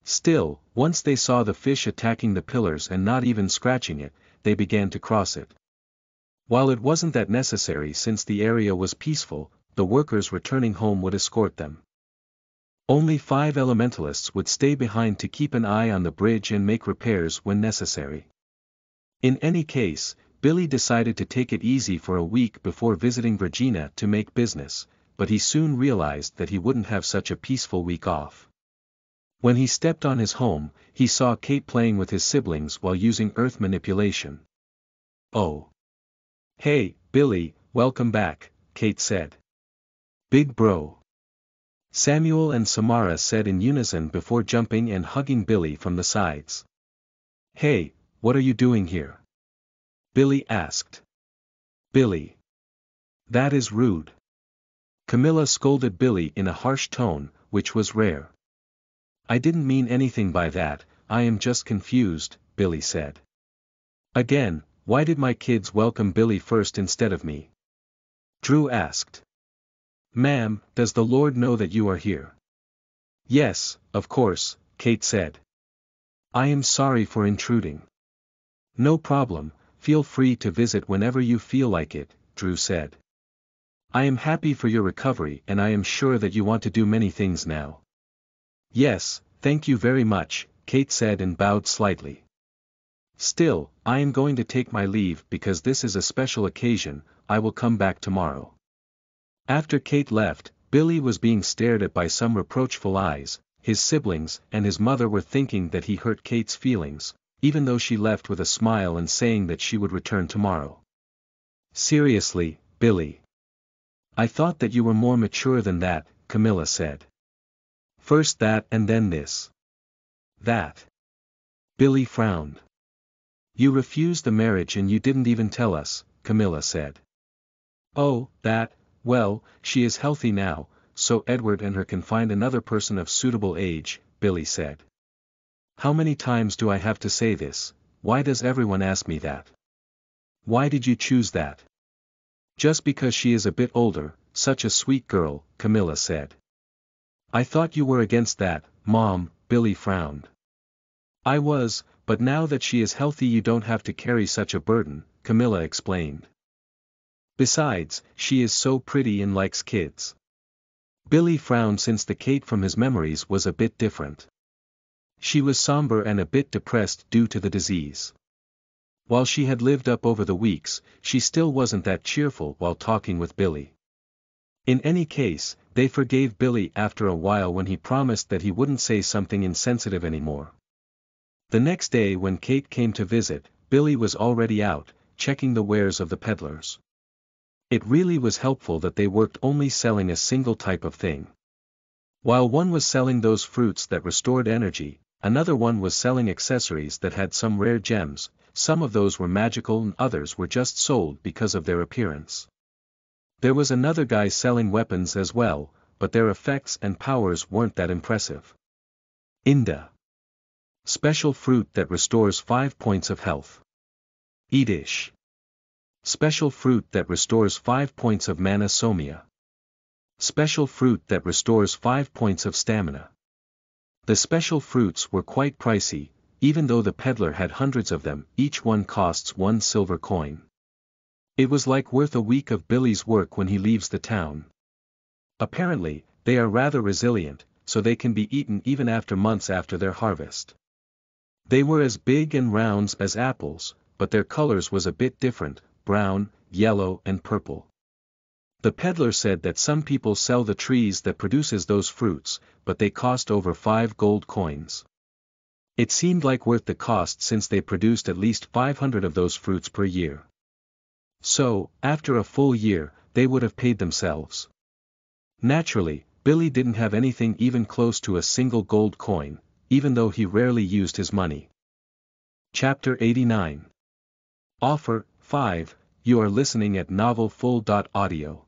Still, once they saw the fish attacking the pillars and not even scratching it, they began to cross it. While it wasn't that necessary since the area was peaceful, the workers returning home would escort them. Only 5 elementalists would stay behind to keep an eye on the bridge and make repairs when necessary. In any case, Billy decided to take it easy for a week before visiting Virginia to make business, but he soon realized that he wouldn't have such a peaceful week off. When he stepped on his home, he saw Kate playing with his siblings while using earth manipulation. "Oh. Hey, Billy, welcome back," Kate said. "Big bro." Samuel and Samara said in unison before jumping and hugging Billy from the sides. "Hey, what are you doing here?" Billy asked. "Billy. That is rude." Camilla scolded Billy in a harsh tone, which was rare. "I didn't mean anything by that, I am just confused," Billy said. "Again, why did my kids welcome Billy first instead of me?" Drew asked. "Ma'am, does the Lord know that you are here?" "Yes, of course," Kate said. "I am sorry for intruding." "No problem, feel free to visit whenever you feel like it," Drew said. "I am happy for your recovery and I am sure that you want to do many things now." "Yes, thank you very much," Kate said and bowed slightly. "Still, I am going to take my leave because this is a special occasion, I will come back tomorrow." After Kate left, Billy was being stared at by some reproachful eyes. His siblings and his mother were thinking that he hurt Kate's feelings, even though she left with a smile and saying that she would return tomorrow. "Seriously, Billy. I thought that you were more mature than that," Camilla said. "First that and then this." "That." Billy frowned. "You refused the marriage and you didn't even tell us," Camilla said. "Oh, that, well, she is healthy now, so Edward and her can find another person of suitable age," Billy said. "How many times do I have to say this? Why does everyone ask me that? Why did you choose that?" "Just because she is a bit older, such a sweet girl," Camilla said. "I thought you were against that, Mom," Billy frowned. "I was, but now that she is healthy you don't have to carry such a burden," Camilla explained. "Besides, she is so pretty and likes kids." Billy frowned since the Kate from his memories was a bit different. She was somber and a bit depressed due to the disease. While she had lived up over the weeks, she still wasn't that cheerful while talking with Billy. In any case, they forgave Billy after a while when he promised that he wouldn't say something insensitive anymore. The next day when Kate came to visit, Billy was already out, checking the wares of the peddlers. It really was helpful that they worked only selling a single type of thing. While one was selling those fruits that restored energy, another one was selling accessories that had some rare gems. Some of those were magical and others were just sold because of their appearance. There was another guy selling weapons as well, but their effects and powers weren't that impressive. Inda. Special fruit that restores 5 points of health. Edish. Special fruit that restores 5 points of mana. Somia. Special fruit that restores 5 points of stamina. The special fruits were quite pricey, even though the peddler had hundreds of them. Each one costs 1 silver coin. It was like worth a week of Billy's work when he leaves the town. Apparently, they are rather resilient, so they can be eaten even after months after their harvest. They were as big and round as apples, but their colors was a bit different, brown, yellow and purple. The peddler said that some people sell the trees that produces those fruits, but they cost over 5 gold coins. It seemed like worth the cost since they produced at least 500 of those fruits per year. So, after a full year, they would have paid themselves. Naturally, Billy didn't have anything even close to a single gold coin, even though he rarely used his money. Chapter 89. Offer 5. You are listening at novelfull.audio.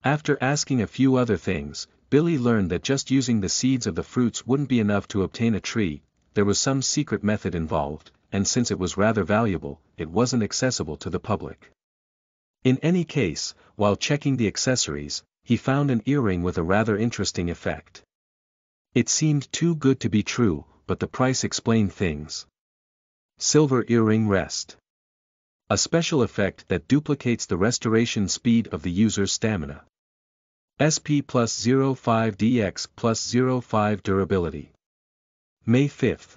After asking a few other things, Billy learned that just using the seeds of the fruits wouldn't be enough to obtain a tree. There was some secret method involved, and since it was rather valuable, it wasn't accessible to the public. In any case, while checking the accessories, he found an earring with a rather interesting effect. It seemed too good to be true, but the price explained things. Silver earring rest. A special effect that duplicates the restoration speed of the user's stamina. SP plus 0.5 DX plus 0.5 durability. May 5th.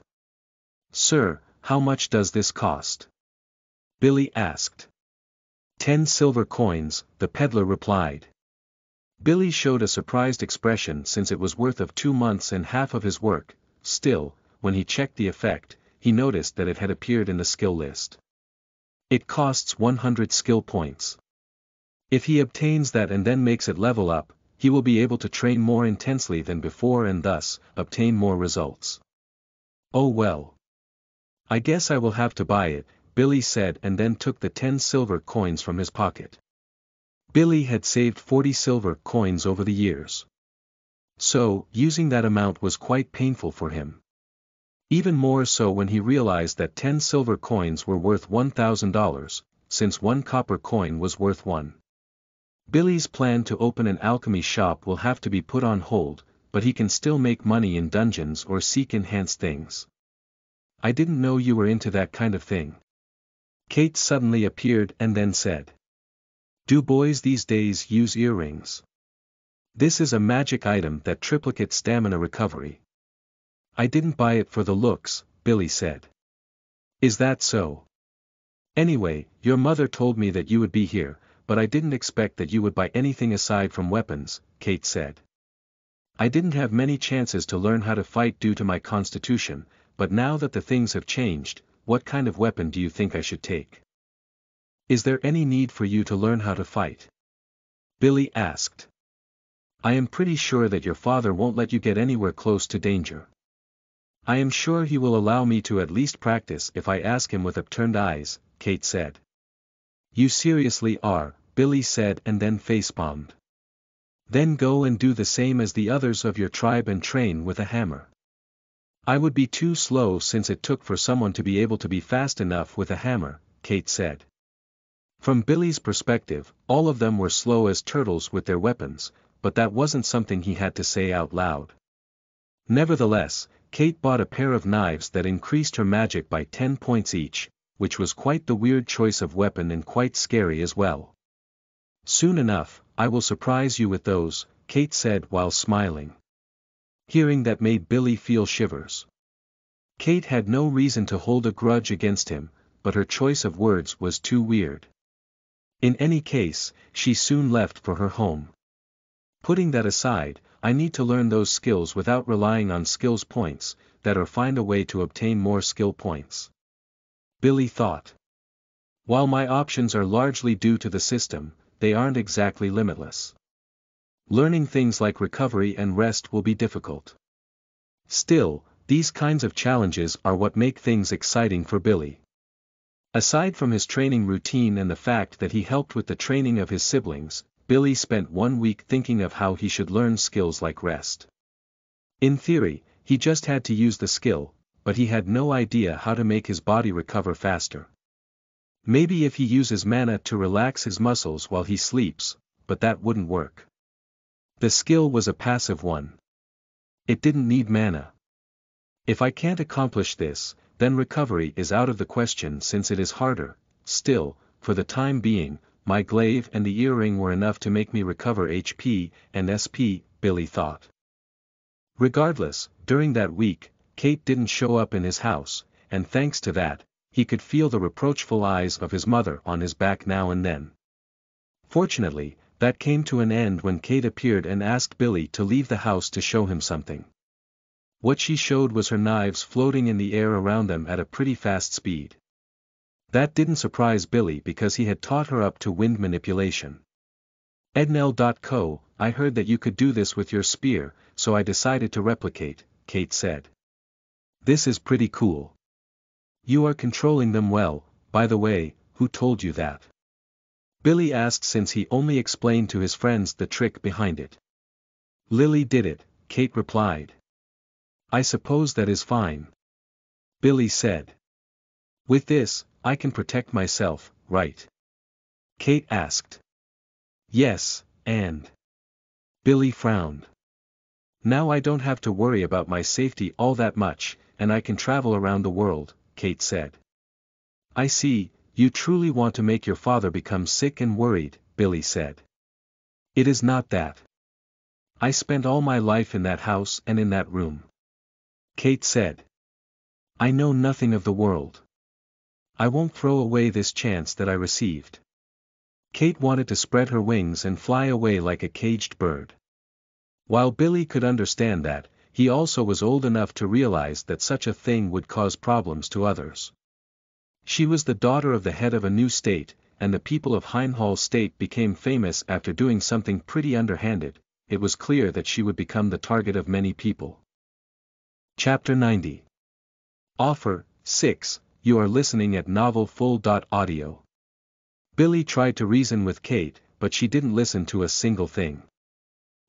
Sir, how much does this cost? Billy asked. 10 silver coins, the peddler replied. Billy showed a surprised expression since it was worth of 2 months and half of his work. Still, when he checked the effect, he noticed that it had appeared in the skill list. It costs 100 skill points. If he obtains that and then makes it level up, he will be able to train more intensely than before and thus, obtain more results. Oh well. I guess I will have to buy it, Billy said and then took the 10 silver coins from his pocket. Billy had saved 40 silver coins over the years. So, using that amount was quite painful for him. Even more so when he realized that 10 silver coins were worth $1,000, since 1 copper coin was worth 1. Billy's plan to open an alchemy shop will have to be put on hold, but he can still make money in dungeons or seek enhanced things. I didn't know you were into that kind of thing. Kate suddenly appeared and then said. Do boys these days use earrings? This is a magic item that triplicates stamina recovery. I didn't buy it for the looks, Billy said. Is that so? Anyway, your mother told me that you would be here, but I didn't expect that you would buy anything aside from weapons, Kate said. I didn't have many chances to learn how to fight due to my constitution, but now that the things have changed, what kind of weapon do you think I should take? Is there any need for you to learn how to fight? Billy asked. I am pretty sure that your father won't let you get anywhere close to danger. I am sure he will allow me to at least practice if I ask him with upturned eyes, Kate said. You seriously are, Billy said and then facepalmed. Then go and do the same as the others of your tribe and train with a hammer. I would be too slow since it took for someone to be able to be fast enough with a hammer, Kate said. From Billy's perspective, all of them were slow as turtles with their weapons, but that wasn't something he had to say out loud. Nevertheless, Kate bought a pair of knives that increased her magic by 10 points each, which was quite the weird choice of weapon and quite scary as well. Soon enough, I will surprise you with those, Kate said while smiling. Hearing that made Billy feel shivers. Kate had no reason to hold a grudge against him, but her choice of words was too weird. In any case, she soon left for her home. Putting that aside, I need to learn those skills without relying on skills points, that or find a way to obtain more skill points. Billy thought. While my options are largely due to the system, they aren't exactly limitless. Learning things like recovery and rest will be difficult. Still, these kinds of challenges are what make things exciting for Billy. Aside from his training routine and the fact that he helped with the training of his siblings, Billy spent 1 week thinking of how he should learn skills like rest. In theory, he just had to use the skill, but he had no idea how to make his body recover faster. Maybe if he uses mana to relax his muscles while he sleeps, but that wouldn't work. The skill was a passive one. It didn't need mana. If I can't accomplish this, then recovery is out of the question since it is harder. Still, for the time being, my glaive and the earring were enough to make me recover HP and SP, Billy thought. Regardless, during that week, Kate didn't show up in his house, and thanks to that, he could feel the reproachful eyes of his mother on his back now and then. Fortunately, that came to an end when Kate appeared and asked Billy to leave the house to show him something. What she showed was her knives floating in the air around them at a pretty fast speed. That didn't surprise Billy because he had taught her up to wind manipulation. Ednel.co, I heard that you could do this with your spear, so I decided to replicate, Kate said. This is pretty cool. You are controlling them well. By the way, who told you that? Billy asked since he only explained to his friends the trick behind it. Lily did it, Kate replied. I suppose that is fine. Billy said. With this, I can protect myself, right? Kate asked. Yes, and... Billy frowned. Now I don't have to worry about my safety all that much, and I can travel around the world, Kate said. I see, you truly want to make your father become sick and worried, Billy said. It is not that. I spent all my life in that house and in that room. Kate said. I know nothing of the world. I won't throw away this chance that I received. Kate wanted to spread her wings and fly away like a caged bird. While Billy could understand that, he also was old enough to realize that such a thing would cause problems to others. She was the daughter of the head of a new state, and the people of Heinhall State became famous after doing something pretty underhanded. It was clear that she would become the target of many people. Chapter 90. Offer 6. You are listening at novelfull.audio. Billy tried to reason with Kate, but she didn't listen to a single thing.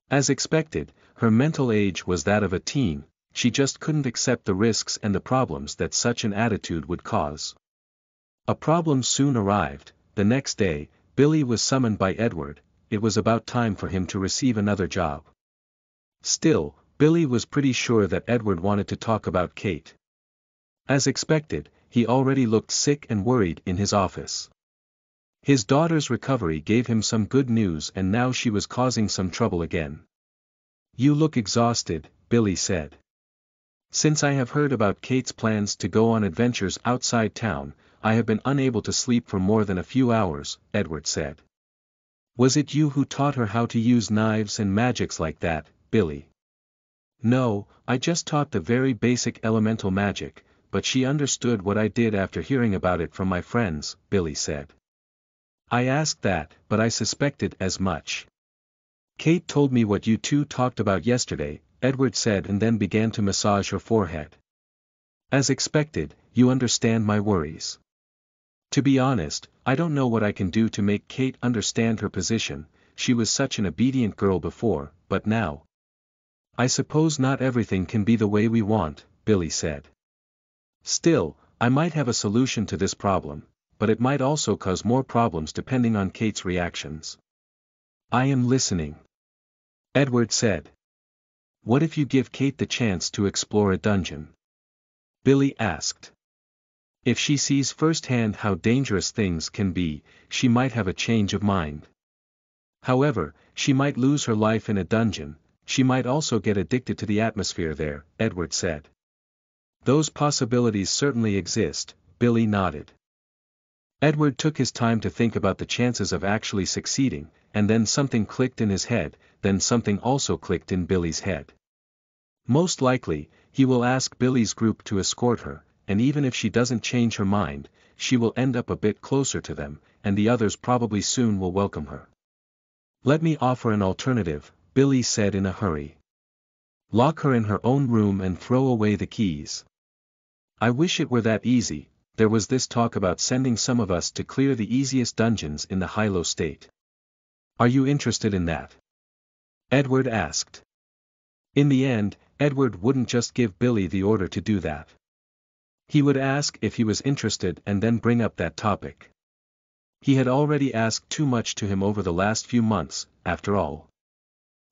As expected, her mental age was that of a teen. She just couldn't accept the risks and the problems that such an attitude would cause. A problem soon arrived. The next day, Billy was summoned by Edward. It was about time for him to receive another job. Still, Billy was pretty sure that Edward wanted to talk about Kate. As expected, he already looked sick and worried in his office. His daughter's recovery gave him some good news and now she was causing some trouble again. You look exhausted, Billy said. Since I have heard about Kate's plans to go on adventures outside town, I have been unable to sleep for more than a few hours, Edward said. Was it you who taught her how to use knives and magics like that, Billy? No, I just taught the very basic elemental magic, but she understood what I did after hearing about it from my friends, Billy said. I asked that, but I suspected as much. Kate told me what you two talked about yesterday, Edward said and then began to massage her forehead. As expected, you understand my worries. To be honest, I don't know what I can do to make Kate understand her position. She was such an obedient girl before, but now. I suppose not everything can be the way we want, Billy said. Still, I might have a solution to this problem, but it might also cause more problems depending on Kate's reactions. I am listening. Edward said. What if you give Kate the chance to explore a dungeon? Billy asked. If she sees firsthand how dangerous things can be, she might have a change of mind. However, she might lose her life in a dungeon. She might also get addicted to the atmosphere there, Edward said. Those possibilities certainly exist, Billy nodded. Edward took his time to think about the chances of actually succeeding, and then something clicked in his head, then something also clicked in Billy's head. Most likely, he will ask Billy's group to escort her, and even if she doesn't change her mind, she will end up a bit closer to them, and the others probably soon will welcome her. Let me offer an alternative, Billy said in a hurry. Lock her in her own room and throw away the keys. I wish it were that easy. There was this talk about sending some of us to clear the easiest dungeons in the Hilo state. Are you interested in that? Edward asked. In the end, Edward wouldn't just give Billy the order to do that. He would ask if he was interested and then bring up that topic. He had already asked too much to him over the last few months, after all.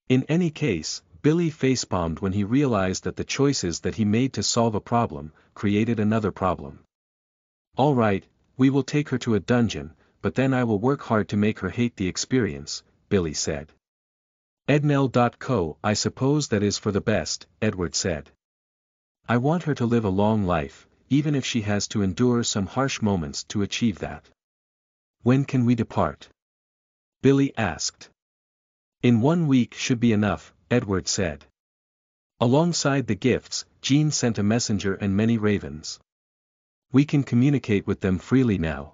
In any case, Billy facepalmed when he realized that the choices that he made to solve a problem created another problem. All right, we will take her to a dungeon, but then I will work hard to make her hate the experience, Billy said. Ednell.co, I suppose that is for the best, Edward said. I want her to live a long life, even if she has to endure some harsh moments to achieve that. When can we depart? Billy asked. In 1 week should be enough, Edward said. Alongside the gifts, Jean sent a messenger and many ravens. We can communicate with them freely now.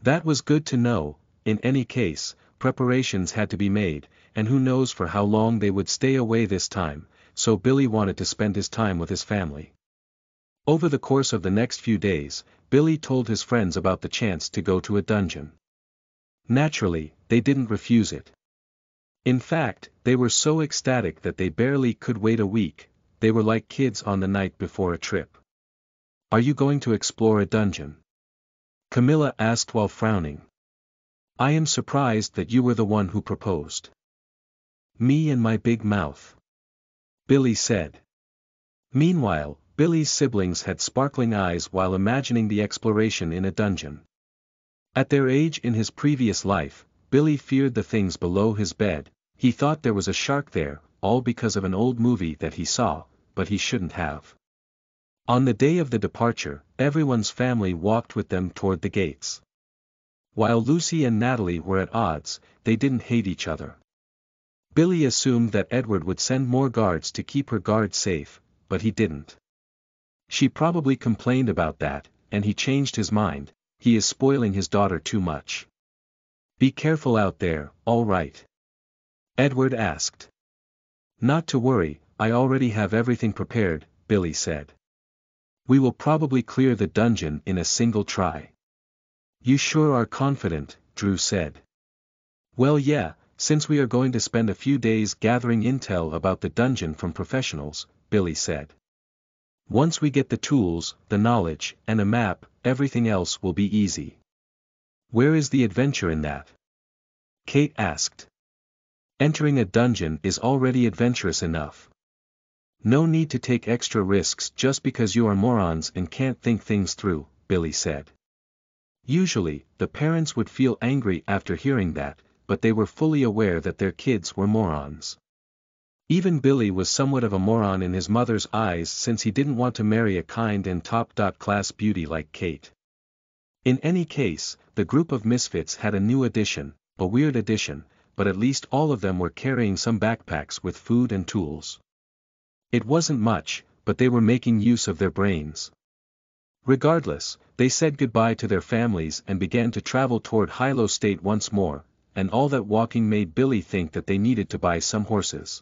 That was good to know. In any case, preparations had to be made, and who knows for how long they would stay away this time, so Billy wanted to spend his time with his family. Over the course of the next few days, Billy told his friends about the chance to go to a dungeon. Naturally, they didn't refuse it. In fact, they were so ecstatic that they barely could wait a week. They were like kids on the night before a trip. Are you going to explore a dungeon? Camilla asked while frowning. I am surprised that you were the one who proposed. Me and my big mouth. Billy said. Meanwhile, Billy's siblings had sparkling eyes while imagining the exploration in a dungeon. At their age in his previous life, Billy feared the things below his bed. He thought there was a shark there, all because of an old movie that he saw, but he shouldn't have. On the day of the departure, everyone's family walked with them toward the gates. While Lucy and Natalie were at odds, they didn't hate each other. Billy assumed that Edward would send more guards to keep her guard safe, but he didn't. She probably complained about that, and he changed his mind. He is spoiling his daughter too much. Be careful out there, all right? Edward asked. Not to worry, I already have everything prepared, Billy said. We will probably clear the dungeon in a single try. You sure are confident, Drew said. Well yeah, since we are going to spend a few days gathering intel about the dungeon from professionals, Billy said. Once we get the tools, the knowledge, and a map, everything else will be easy. Where is the adventure in that? Kate asked. Entering a dungeon is already adventurous enough. No need to take extra risks just because you are morons and can't think things through, Billy said. Usually, the parents would feel angry after hearing that, but they were fully aware that their kids were morons. Even Billy was somewhat of a moron in his mother's eyes since he didn't want to marry a kind and top-class beauty like Kate. In any case, the group of misfits had a new addition, a weird addition, but at least all of them were carrying some backpacks with food and tools. It wasn't much, but they were making use of their brains. Regardless, they said goodbye to their families and began to travel toward Hilo State once more, and all that walking made Billy think that they needed to buy some horses.